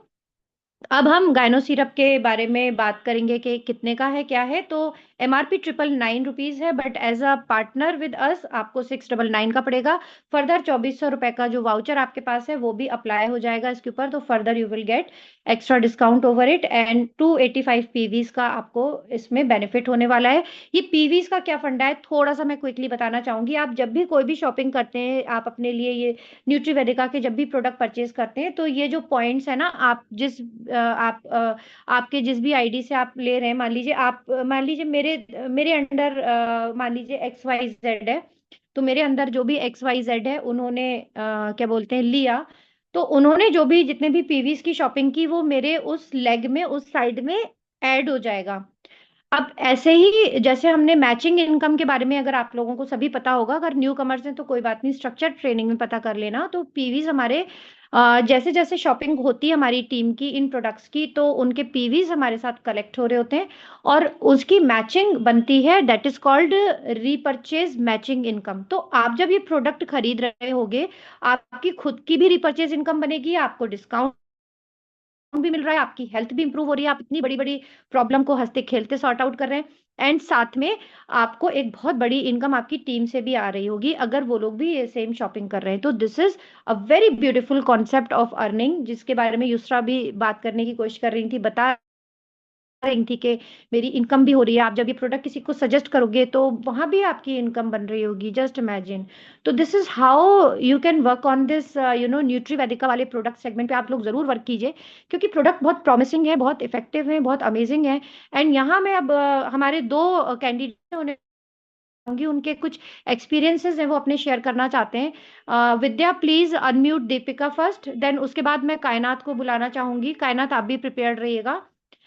अब हम गायनो सिरप के बारे में बात करेंगे कि कितने का है, क्या है। तो एमआरपी 999 है, but as a partner with us आपको 699 का पड़ेगा। फर्दर 2400 रुपए का जो वाउचर आपके पास है वो भी अप्लाई हो जाएगा इसके ऊपर, तो further you will get extra discount over it. And 285 पीवीज का आपको इसमें बेनिफिट होने वाला है। ये पीवीज का क्या फंडा है, थोड़ा सा मैं क्विकली बताना चाहूंगी। आप जब भी कोई भी शॉपिंग करते हैं, आप अपने लिए ये न्यूट्रीवेदिका के जब भी प्रोडक्ट परचेज करते हैं, तो ये जो पॉइंट्स है ना, आप जिस आपके जिस भी आईडी से आप ले रहे हैं, मान लीजिए मेरे मेरे अंडर मान लीजिए XYZ है, तो मेरे अंदर जो भी XYZ है उन्होंने क्या बोलते हैं लिया, तो उन्होंने जो भी जितने भी पीवीज की शॉपिंग की, वो मेरे उस लेग में, उस साइड में ऐड हो जाएगा। अब ऐसे ही जैसे हमने मैचिंग इनकम के बारे में, अगर आप लोगों को सभी पता होगा, अगर न्यू कमर्स हैं तो कोई बात नहीं, स्ट्रक्चर ट्रेनिंग में पता कर लेना। तो पीवीज हमारे जैसे जैसे शॉपिंग होती है हमारी टीम की इन प्रोडक्ट्स की, तो उनके पीवीज हमारे साथ कलेक्ट हो रहे होते हैं और उसकी मैचिंग बनती है, that is called repurchase matching income. तो आप जब ये प्रोडक्ट खरीद रहे होगे, आपकी खुद की भी रीपर्चेज इनकम बनेगी, आपको डिस्काउंट भी मिल रहा है, आपकी हेल्थ भी इंप्रूव हो रही है, आप इतनी बड़ी बड़ी प्रॉब्लम को हंसते खेलते सॉर्ट आउट कर रहे हैं, एंड साथ में आपको एक बहुत बड़ी इनकम आपकी टीम से भी आ रही होगी, अगर वो लोग भी ये सेम शॉपिंग कर रहे हैं। तो this is a very beautiful concept of earning, जिसके बारे में युसरा भी बात करने की कोशिश कर रही थी, बता रही थी कि मेरी इनकम भी हो रही है। आप जब ये प्रोडक्ट किसी को सजेस्ट करोगे तो वहां भी आपकी इनकम बन रही होगी, जस्ट इमेजिन। तो this is how you can work on this nutri Vaidika वाले प्रोडक्ट सेगमेंट पे आप लोग जरूर वर्क कीजिए, क्योंकि प्रोडक्ट बहुत प्रॉमिसिंग है, बहुत इफेक्टिव है, बहुत अमेजिंग है। एंड यहाँ मैं अब हमारे दो कैंडिडेट होने होंगी, उनके कुछ एक्सपीरियंसेस हैं वो अपने शेयर करना चाहते हैं। Vidya please unmute Deepika first, then उसके बाद मैं कायनात को बुलाना चाहूंगी। कायनात आप भी प्रिपेयर्ड रहिएगा।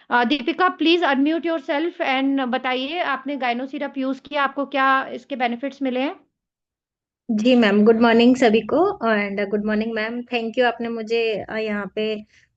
Deepika please unmute your self and बताइए, आपने गाइनो सिरप यूज किया, आपको क्या इसके बेनिफिट्स मिले हैं? जी मैम, गुड मॉर्निंग सभी को। And good morning ma'am, thank you, आपने मुझे यहाँ पे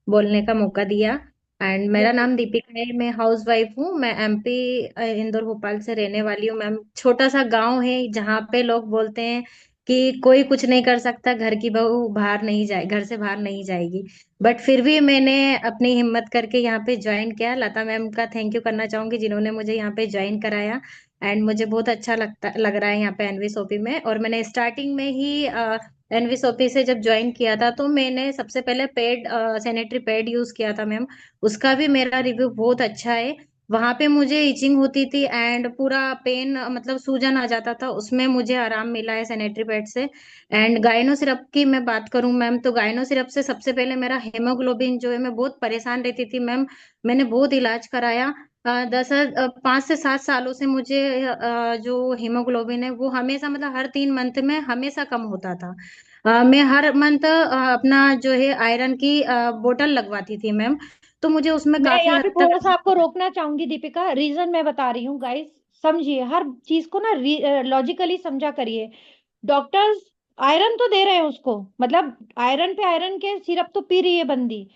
बोलने का मौका दिया। एंड मेरा बिल्कुल। नाम दीपिका है, मैं हाउस वाइफ हूँ। मैं एमपी इंदौर भोपाल से रहने वाली हूँ मैम। छोटा सा गांव है जहाँ पे लोग बोलते हैं कि कोई कुछ नहीं कर सकता, घर की बहू बाहर नहीं जाए, घर से बाहर नहीं जाएगी। बट फिर भी मैंने अपनी हिम्मत करके यहाँ पे ज्वाइन किया। लता मैम का थैंक यू करना चाहूंगी जिन्होंने मुझे यहाँ पे ज्वाइन कराया। एंड मुझे बहुत अच्छा लग रहा है यहाँ पे एनवीसोपी में। और मैंने स्टार्टिंग में ही एनवीसोपी से जब ज्वाइन किया था तो मैंने सबसे पहले पेड सैनिटरी पैड यूज किया था मैम। उसका भी मेरा रिव्यू बहुत अच्छा है। वहां पे मुझे इचिंग होती थी एंड पूरा पेन मतलब सूजन आ जाता था, उसमें मुझे आराम मिला है सैनिटरी पैड से। एंड गाइनो सिरप की मैं बात करूं मैम, तो गाइनो सिरप से सबसे पहले मेरा हेमोग्लोबिन जो है, मैं बहुत परेशान रहती थी मैम। मैंने बहुत इलाज कराया। 5 से 7 सालों से मुझे जो हीमोग्लोबिन है वो हमेशा मतलब हर 3 मंथ में हमेशा कम होता था। मैं हर मंथ अपना जो है आयरन की बोतल लगवाती थी मैम। तो मुझे उसमें मैं काफी यहाँ पे हद तक। थोड़ा सा आपको रोकना चाहूंगी दीपिका, रीजन मैं बता रही हूँ गाइस। समझिए, हर चीज को ना लॉजिकली समझा करिए। डॉक्टर्स आयरन तो दे रहे हैं उसको, मतलब आयरन पे आयरन के सिरप तो पी रही है बंदी,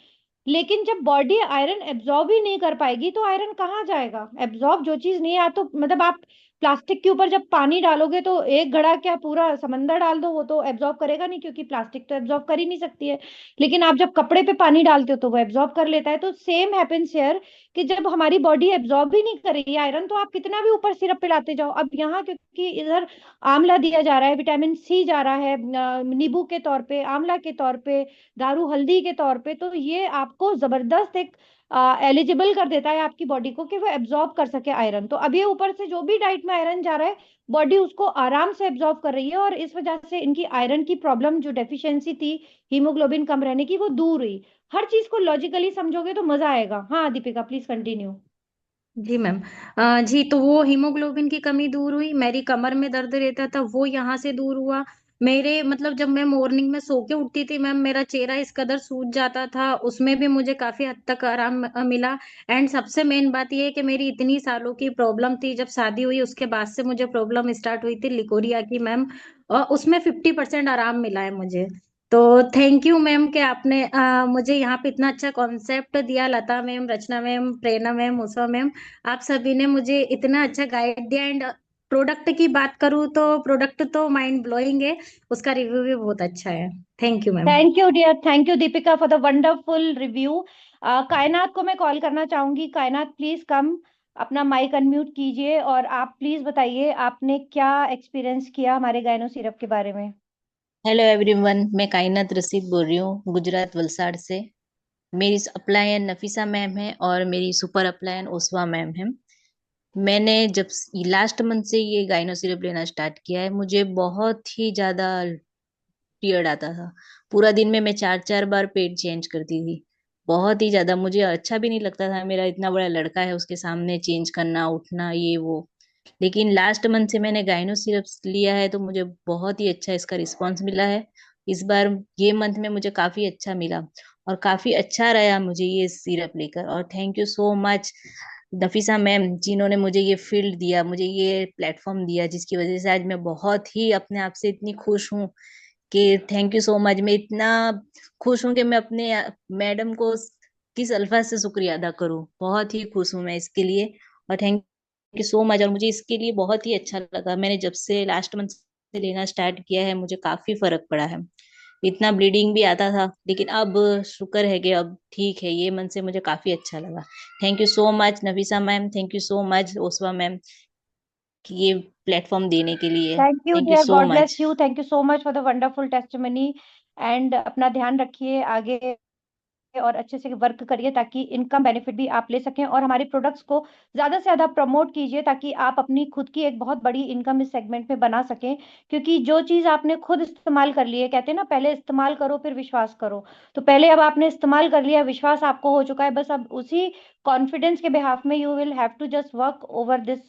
लेकिन जब बॉडी आयरन एब्जॉर्ब ही नहीं कर पाएगी तो आयरन कहाँ जाएगा? एब्जॉर्ब जो चीज नहीं आ तो मतलब आप प्लास्टिक के ऊपर जब पानी डालोगे तो एक घड़ा क्या पूरा समंदर डाल दो, वो तो एब्जॉर्ब करेगा नहीं, क्योंकि प्लास्टिक तो एब्जॉर्ब कर ही नहीं सकती है। लेकिन आप जब कपड़े पे पानी डालते हो तो वो एब्जॉर्ब कर लेता है। तो सेम हैपेंस हियर, कि जब हमारी बॉडी एब्जॉर्ब ही नहीं करेगी आयरन, तो आप कितना भी ऊपर सिरप पिलाते जाओ। अब यहाँ क्योंकि इधर आंवला दिया जा रहा है, विटामिन सी जा रहा है, नींबू के तौर पे, आंवला के तौर पे, दारू हल्दी के तौर पे, तो ये आपको जबरदस्त एक एलिजिबल कर देता है आपकी बॉडी को कि वो एब्जॉर्ब कर सके आयरन। तो अब ये ऊपर से जो भी डाइट में आयरन जा रहा है, बॉडी उसको आराम से एब्जॉर्ब कर रही है, और इस वजह से इनकी आयरन की प्रॉब्लम जो डेफिशिएंसी थी हीमोग्लोबिन कम रहने की, वो दूर हुई। हर चीज को लॉजिकली समझोगे तो मजा आएगा। हाँ दीपिका, प्लीज कंटिन्यू। जी मैम। जी, तो वो हीमोग्लोबिन की कमी दूर हुई, मेरी कमर में दर्द रहता था वो यहाँ से दूर हुआ। मेरे मतलब जब मैं मॉर्निंग में सो के उठती थी मैम, मेरा चेहरा इस कदर सूज जाता था, उसमें भी मुझे काफी हद तक आराम मिला। एंड सबसे मेन बात ये है कि मेरी इतनी सालों की प्रॉब्लम थी, जब शादी हुई उसके बाद से मुझे प्रॉब्लम स्टार्ट हुई थी लिकोरिया की मैम, और उसमें 50% आराम मिला है मुझे। तो थैंक यू मैम कि आपने मुझे यहाँ पे इतना अच्छा कॉन्सेप्ट दिया। लता मैम, रचना मैम, प्रेरणा मैम, उषा मैम, आप सभी ने मुझे इतना अच्छा गाइड दिया। एंड प्रोडक्ट की बात करूँ तो प्रोडक्ट तो माइंड ब्लोइंग है, उसका रिव्यू भी बहुत अच्छा है। Thank you ma'am. Thank you dear, thank you Deepika for the wonderful review. Kainat को मैं कॉल करना चाहूंगी। कायनात प्लीज कम, अपना माइक अनम्यूट कीजिए और आप प्लीज बताइए आपने क्या एक्सपीरियंस किया हमारे गायनो सिरप के बारे में। हेलो एवरीवन, मैं कायनात रशीद बोल रही हूँ गुजरात वलसाड़ से। मेरी अपलायन नफीसा मैम है और मेरी सुपर अपलायन ओसवा मैम है। मैंने जब लास्ट मंथ से ये गाइनो सिरप लेना स्टार्ट किया है, मुझे बहुत ही ज्यादा पीरियड आता था। पूरा दिन में मैं 4 4 बार पेड चेंज करती थी। बहुत ही ज्यादा मुझे अच्छा भी नहीं लगता था, मेरा इतना बड़ा लड़का है उसके सामने चेंज करना, उठना, ये वो। लेकिन लास्ट मंथ से मैंने गाइनो सिरप लिया है तो मुझे बहुत ही अच्छा इसका रिस्पांस मिला है। इस बार ये मंथ में मुझे काफी अच्छा मिला और काफी अच्छा रहा मुझे ये सिरप लेकर। और thank you so much Nafisa ma'am, जिन्होंने मुझे ये फील्ड दिया, मुझे ये प्लेटफॉर्म दिया, जिसकी वजह से आज मैं बहुत ही अपने आप से इतनी खुश हूँ कि थैंक यू सो मच। मैं इतना खुश हूँ कि मैं अपने मैडम को किस अल्फाज से शुक्रिया अदा करूँ। बहुत ही खुश हूँ मैं इसके लिए। और थैंक यू सो मच। और मुझे इसके लिए बहुत ही अच्छा लगा, मैंने जब से लास्ट मंथ से लेना स्टार्ट किया है मुझे काफी फर्क पड़ा है। इतना ब्लीडिंग भी आता था, लेकिन अब शुक्र है कि अब ठीक है। ये मन से मुझे काफी अच्छा लगा। Thank you so much Nafisa ma'am, thank you so much Oswa ma'am, कि ये प्लेटफॉर्म देने के लिए। Thank you thank you dear, so God bless much. You, thank you so much for the wonderful testimony. And अपना ध्यान रखिए आगे, और अच्छे से वर्क करिए ताकि इनकम बेनिफिट भी आप ले सकें, और हमारे प्रोडक्ट्स को ज्यादा से ज्यादा प्रमोट कीजिए ताकि आप अपनी खुद की एक बहुत बड़ी इनकम इस सेगमेंट में बना सकें। क्योंकि जो चीज आपने खुद इस्तेमाल कर ली है, कहते हैं ना पहले इस्तेमाल करो फिर विश्वास करो, तो पहले अब आपने इस्तेमाल कर लिया, विश्वास आपको हो चुका है, बस अब उसी कॉन्फिडेंस के बिहाफ में you will have to just work over this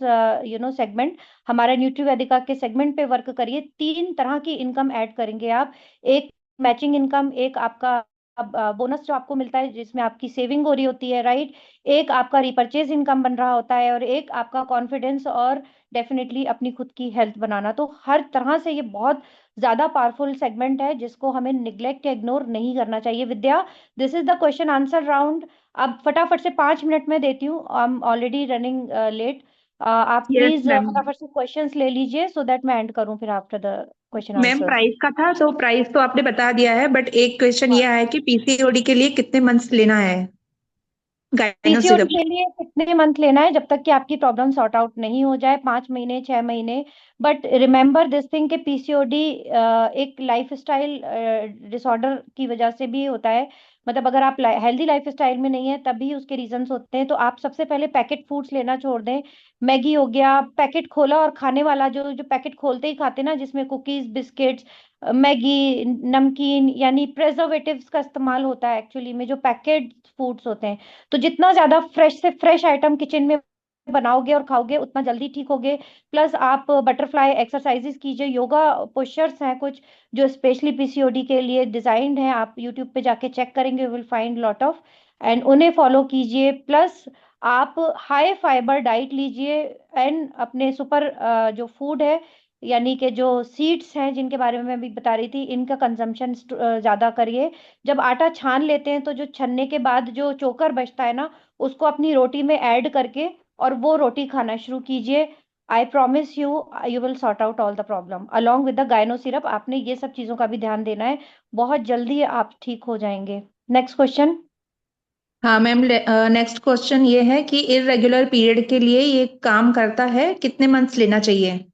segment. हमारा न्यूट्री वेदिका के सेगमेंट पे वर्क करिए। 3 तरह की इनकम ऐड करेंगे आप। एक मैचिंग इनकम, एक आपका अब बोनस जो आपको मिलता है जिसमें आपकी सेविंग हो रही होती है, राइट। एक आपका रिपर्चेज इनकम बन रहा होता है, और एक आपका कॉन्फिडेंस और डेफिनेटली अपनी खुद की हेल्थ बनाना। तो हर तरह से ये बहुत ज्यादा पावरफुल सेगमेंट है जिसको हमें निग्लेक्ट या इग्नोर नहीं करना चाहिए। Vidya, this is the question answer round. अब फटाफट से 5 मिनट में देती हूँ, I am already running late. आप यस प्लीज मैम। फटाफट से क्वेश्चंस ले लीजिए सो दैट मैं एंड करूँ फिर after the question ma'am answers. Price का था तो प्राइस तो आपने बता दिया है, बट एक क्वेश्चन ये है कि पीसीओडी के लिए कितने मंथ्स लेना है। Gyno PCOD syrup. के लिए कितने मंथ लेना है जब तक कि आपकी प्रॉब्लम सॉर्ट आउट नहीं हो जाए? 5 महीने, 6 महीने? बट रिमेंबर दिस थिंग कि पीसीओडी एक लाइफस्टाइल डिसऑर्डर की वजह से भी होता है। मतलब अगर आप हेल्दी लाइफस्टाइल में नहीं है तभी उसके रीजंस होते हैं। तो आप सबसे पहले पैकेट फूड्स लेना छोड़ दें। मैगी हो गया, पैकेट खोला और खाने वाला, जो जो पैकेट खोलते ही खाते ना, जिसमें कुकीज, बिस्किट्स, मैगी, नमकीन, यानी प्रेजर्वेटिव्स का इस्तेमाल होता है एक्चुअली में, जो पैकेट फूड्स होते हैं। तो जितना ज्यादा फ्रेश से फ्रेश आइटम किचन में बनाओगे और खाओगे उतना जल्दी ठीक होगे। प्लस आप बटरफ्लाई एक्सरसाइजेस कीजिए, योगा पोस्चर्स हैं कुछ जो स्पेशली पीसीओडी के लिए डिजाइंड हैं, आप यूट्यूब पे जाके चेक करेंगे, you will find lot of, and उन्हें फॉलो कीजिए। प्लस आप हाई फाइबर डाइट लीजिए, एंड अपने सुपर जो फूड है, यानी कि जो सीड्स हैं जिनके बारे में मैं अभी बता रही थी, इनका कंजम्पशन ज्यादा करिए। जब आटा छान लेते हैं तो जो छनने के बाद जो चोकर बचता है ना, उसको अपनी रोटी में ऐड करके और वो रोटी खाना शुरू कीजिए। I promise you, you will sort out all the problem along with the gyno syrup. आपने ये सब चीजों का भी ध्यान देना है, बहुत जल्दी आप ठीक हो जाएंगे। Next question. हाँ मैम, नेक्स्ट क्वेश्चन ये है कि इररेगुलर पीरियड के लिए ये काम करता है, कितने मंथ्स लेना चाहिए?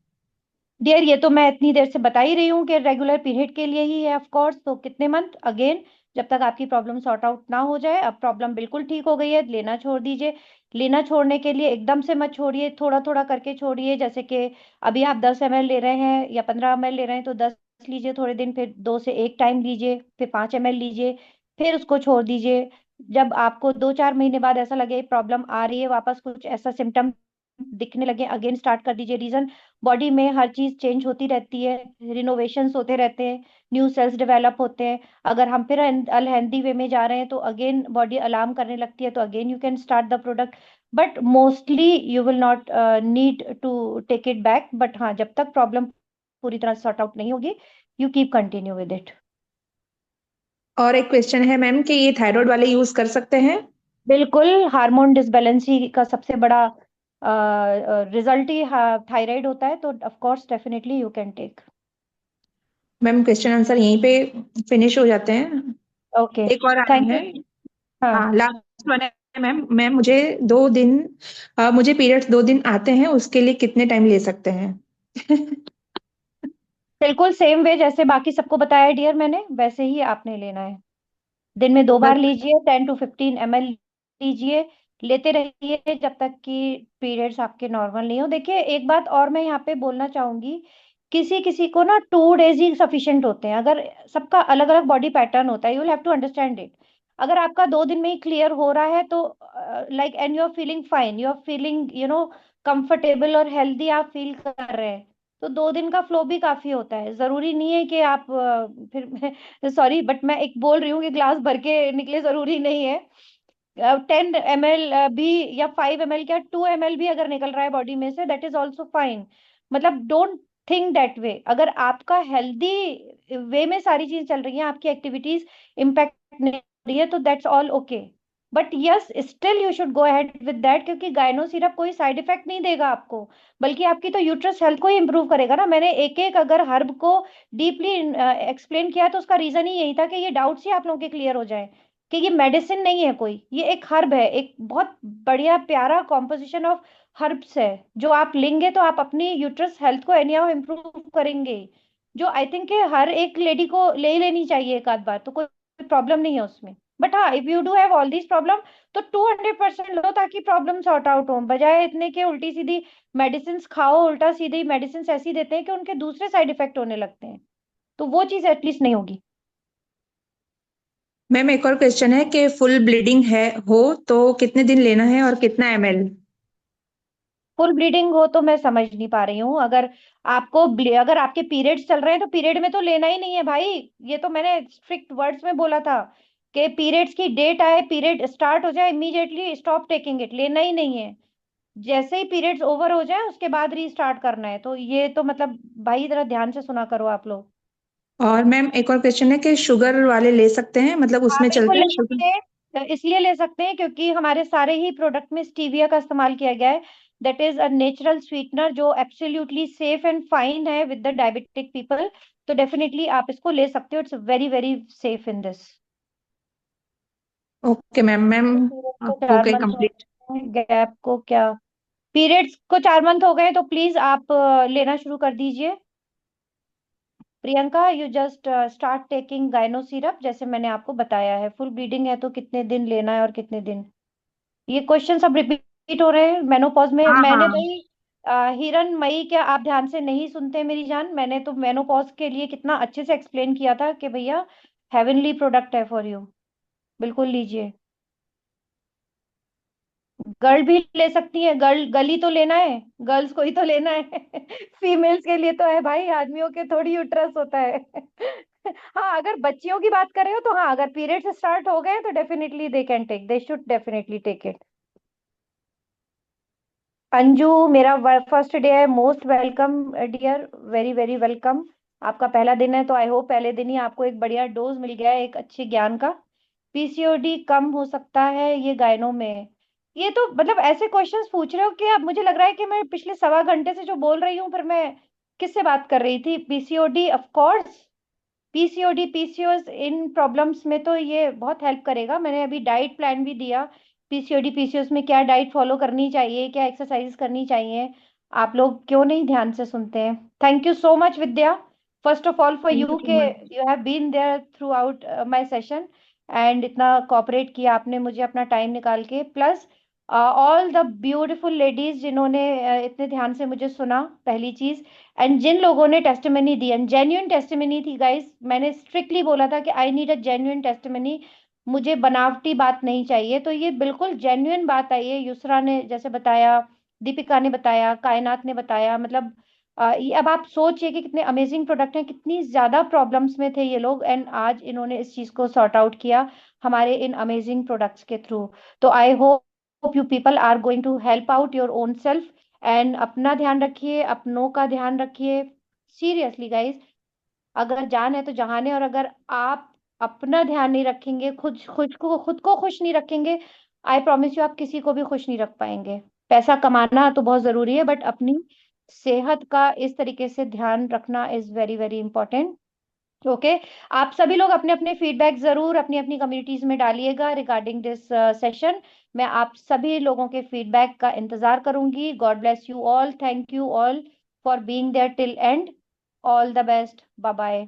डियर, ये तो मैं इतनी देर से बता ही रही हूँ कि रेगुलर पीरियड के लिए ही है ऑफ कोर्स। तो कितने मंथ? अगेन, जब तक आपकी प्रॉब्लम सॉर्ट आउट ना हो जाए। अब प्रॉब्लम बिल्कुल ठीक हो गई है, लेना छोड़ दीजिए। लेना छोड़ने के लिए एकदम से मत छोड़िए, थोड़ा थोड़ा करके छोड़िए। जैसे कि अभी आप 10 ml ले रहे हैं या 15 ml ले रहे हैं, तो 10 लीजिए थोड़े दिन, फिर 2 से 1 टाइम लीजिए, फिर 5 ml लीजिए, फिर उसको छोड़ दीजिए। जब आपको 2-4 महीने बाद ऐसा लगे प्रॉब्लम आ रही है वापस, कुछ ऐसा सिम्टम दिखने लगे, अगेन स्टार्ट कर दीजिए। रीजन, बॉडी में हर चीज चेंज होती रहती है, रिनोवेशंस होते रहते हैं, न्यू सेल्स डेवलप होते हैं। अगर हम फिर अनहेल्दी वे में जा रहे हैं तो अगेन बॉडी अलार्म करने लगती है, तो again you can start the product. But mostly you will not need to take it back. But हाँ, जब तक प्रॉब्लम पूरी तरह सॉर्ट आउट नहीं होगी, you keep continue with it. और एक क्वेश्चन है मैम कि ये थायराइड वाले यूज कर सकते हैं? बिल्कुल, हार्मोन डिसबैलेंसी का सबसे बड़ा रिजल्ट ही थायराइड होता है, तो of course definitely you can take. Ma'am question answer यहीं पे फिनिश हो जाते हैं। ओके, एक और आया थैंक है। यू। हाँ, हाँ, लास्ट वन है मैम। मैम मुझे 2 दिन, मुझे पीरियड्स 2 दिन आते हैं, उसके लिए कितने टाइम ले सकते हैं? बिल्कुल सेम वे जैसे बाकी सबको बताया डियर मैंने, वैसे ही आपने लेना है। दिन में 2 बार बस। लीजिए, 10 to 15 ml लीजिए, लेते रहिए जब तक कि पीरियड्स आपके नॉर्मल नहीं हो। देखिए, एक बात और मैं यहाँ पे बोलना चाहूंगी, किसी किसी को ना 2 days ही सफिशिएंट होते हैं। अगर सबका अलग अलग बॉडी पैटर्न होता है, you will have to understand it. अगर आपका 2 दिन में ही क्लियर हो रहा है तो like, and you are feeling fine, you are feeling comfortable और हेल्दी आप फील कर रहे हैं, तो 2 दिन का फ्लो भी काफी होता है। जरूरी नहीं है कि आप फिर सॉरी बट मैं एक बोल रही हूँ कि ग्लास भर के निकले, जरूरी नहीं है। 10 ml भी, या 5 ml, क्या 2 ml भी अगर निकल रहा है बॉडी में से, दैट इज ऑल्सो फाइन। मतलब डोंट थिंक दैट वे। अगर आपका हेल्दी वे में सारी चीज चल रही है, आपकी एक्टिविटीज इम्पैक्ट नहीं हो रही है, तो that's all okay. But yes, still you should go ahead with that, क्योंकि गायनो सिरप कोई साइड इफेक्ट नहीं देगा आपको, बल्कि आपकी तो यूट्रस हेल्थ को ही इंप्रूव करेगा ना। मैंने एक एक अगर हर्ब को डीपली एक्सप्लेन किया, तो उसका रीजन ही यही था कि ये डाउट्स ही आप लोगों के क्लियर हो जाए कि ये मेडिसिन नहीं है कोई, ये एक हर्ब है, एक बहुत बढ़िया प्यारा कॉम्पोजिशन ऑफ हर्ब्स है, जो आप लेंगे तो आप अपनी यूट्रस हेल्थ को एनी हाउ इम्प्रूव करेंगे। जो आई थिंक हर एक लेडी को ले ही लेनी चाहिए एक आध बार, तो कोई प्रॉब्लम नहीं है उसमें। बट हाँ, if you do have all these problem, तो 200% लो, ताकि प्रॉब्लम सॉर्ट आउट हो, बजाय इतने के उल्टी सीधी मेडिसिन खाओ। उल्टा सीधी मेडिसिन ऐसी देते हैं कि उनके दूसरे साइड इफेक्ट होने लगते हैं, तो वो चीज एटलीस्ट नहीं होगी। मैम एक और क्वेश्चन है कि फुल ब्लीडिंग है हो तो कितने दिन लेना है और कितना ml? फुल ब्लीडिंग हो तो मैं समझ नहीं पा रही हूँ। अगर आपके पीरियड्स चल रहे हैं तो पीरियड में तो लेना ही नहीं है भाई। ये तो मैंने स्ट्रिक्ट वर्ड्स में बोला था कि पीरियड्स की डेट आए, पीरियड स्टार्ट हो जाए, इमीडिएटली स्टॉप टेकिंग इट, लेना ही नहीं है। जैसे ही पीरियड्स ओवर हो जाए उसके बाद रीस्टार्ट करना है। तो ये तो मतलब भाई जरा ध्यान से सुना करो आप लोग। और मैम एक और क्वेश्चन है कि शुगर वाले ले सकते हैं, मतलब हाँ उसमें बिल्कुल चलता ले है शुगर? सकते हैं। इसलिए ले सकते हैं क्योंकि हमारे सारे ही प्रोडक्ट में स्टीविया का इस्तेमाल किया गया है। That is a natural sweetener जो एब्सोल्युटली सेफ एंड फाइन है विद द डायबिटिक पीपल। तो डेफिनेटली आप इसको ले सकते हो, it's very very safe in this. Okay ma'am. Ma'am periods को हो 4 गए मंथ हो कंप्लीट। गए हैं, गैप को क्या, पीरियड्स को 4 मंथ हो गए तो प्लीज आप लेना शुरू कर दीजिए। Priyanka, you just start taking gyno syrup जैसे मैंने आपको बताया है। फुल ब्लीडिंग है तो कितने दिन लेना है और कितने दिन, ये क्वेश्चन सब रिपीट हो रहे हैं मेनोपॉज में। हाँ मैंने हाँ। भाई हिरन मई, क्या आप ध्यान से नहीं सुनते मेरी जान? मैंने तो मेनोपॉज के लिए कितना अच्छे से एक्सप्लेन किया था कि भैया हेवनली प्रोडक्ट है फॉर यू, बिल्कुल लीजिए। गर्ल भी ले सकती है, गर्ल ही तो लेना है, गर्ल्स को ही तो लेना है। फीमेल्स के लिए तो है भाई, आदमियों के थोड़ी यूट्रस होता है। हाँ, अगर बच्चियों की बात करें हो तो हाँ, अगर पीरियड्स स्टार्ट हो गए तो definitely they can take, they should definitely take it. Anju, मेरा फर्स्ट डे है, most welcome dear, very very welcome. आपका पहला दिन है तो आई होप पहले दिन ही आपको एक बढ़िया डोज मिल गया है, एक अच्छे ज्ञान का। पीसीओडी कम हो सकता है ये गायनों में, ये तो मतलब ऐसे क्वेश्चंस पूछ रहे हो कि अब मुझे लग रहा है कि मैं पिछले सवा घंटे से जो बोल रही हूँ, फिर मैं किससे बात कर रही थी? PCOD of course, PCOD PCOS in problems में तो ये बहुत हेल्प करेगा। मैंने अभी डाइट प्लान भी दिया, पीसीओडी पीसीओएस में क्या डाइट फॉलो करनी चाहिए, क्या एक्सरसाइज करनी चाहिए। आप लोग क्यों नहीं ध्यान से सुनते हैं? Thank you so much Vidya, first of all for thank you you so के much. You have been there throughout my session, and इतना कोऑपरेट किया आपने मुझे अपना टाइम निकाल के। Plus all the beautiful ladies जिन्होंने इतने ध्यान से मुझे सुना, पहली चीज। एंड जिन लोगों ने testimony the, and genuine testimony थी गाइस, मैंने स्ट्रिक्टली बोला था कि I need a genuine testimony, मुझे बनावटी बात नहीं चाहिए, तो ये बिल्कुल जेन्युइन बात आई है। युसरा ने जैसे बताया, दीपिका ने बताया, कायनात ने बताया, मतलब ये अब आप सोचिए कि कितने अमेजिंग प्रोडक्ट हैं, कितनी ज्यादा प्रॉब्लम्स में थे ये लोग, एंड आज इन्होंने इस चीज को सॉर्ट आउट किया हमारे इन अमेजिंग प्रोडक्ट्स के थ्रू। तो I hope you people are going to help out your own self, एंड अपना ध्यान रखिए, अपनों का ध्यान रखिए। सीरियसली गाइस, अगर जान है तो जहान है, और अगर आप अपना ध्यान नहीं रखेंगे, खुद को खुश नहीं रखेंगे, आई प्रॉमिस यू आप किसी को भी खुश नहीं रख पाएंगे। पैसा कमाना तो बहुत जरूरी है, बट अपनी सेहत का इस तरीके से ध्यान रखना is very very important. Okay, आप सभी लोग अपने अपने फीडबैक जरूर अपनी अपनी कम्युनिटीज में डालिएगा रिगार्डिंग दिस सेशन। मैं आप सभी लोगों के फीडबैक का इंतजार करूंगी। God bless you all, thank you all for being there till end, all the best, bye bye.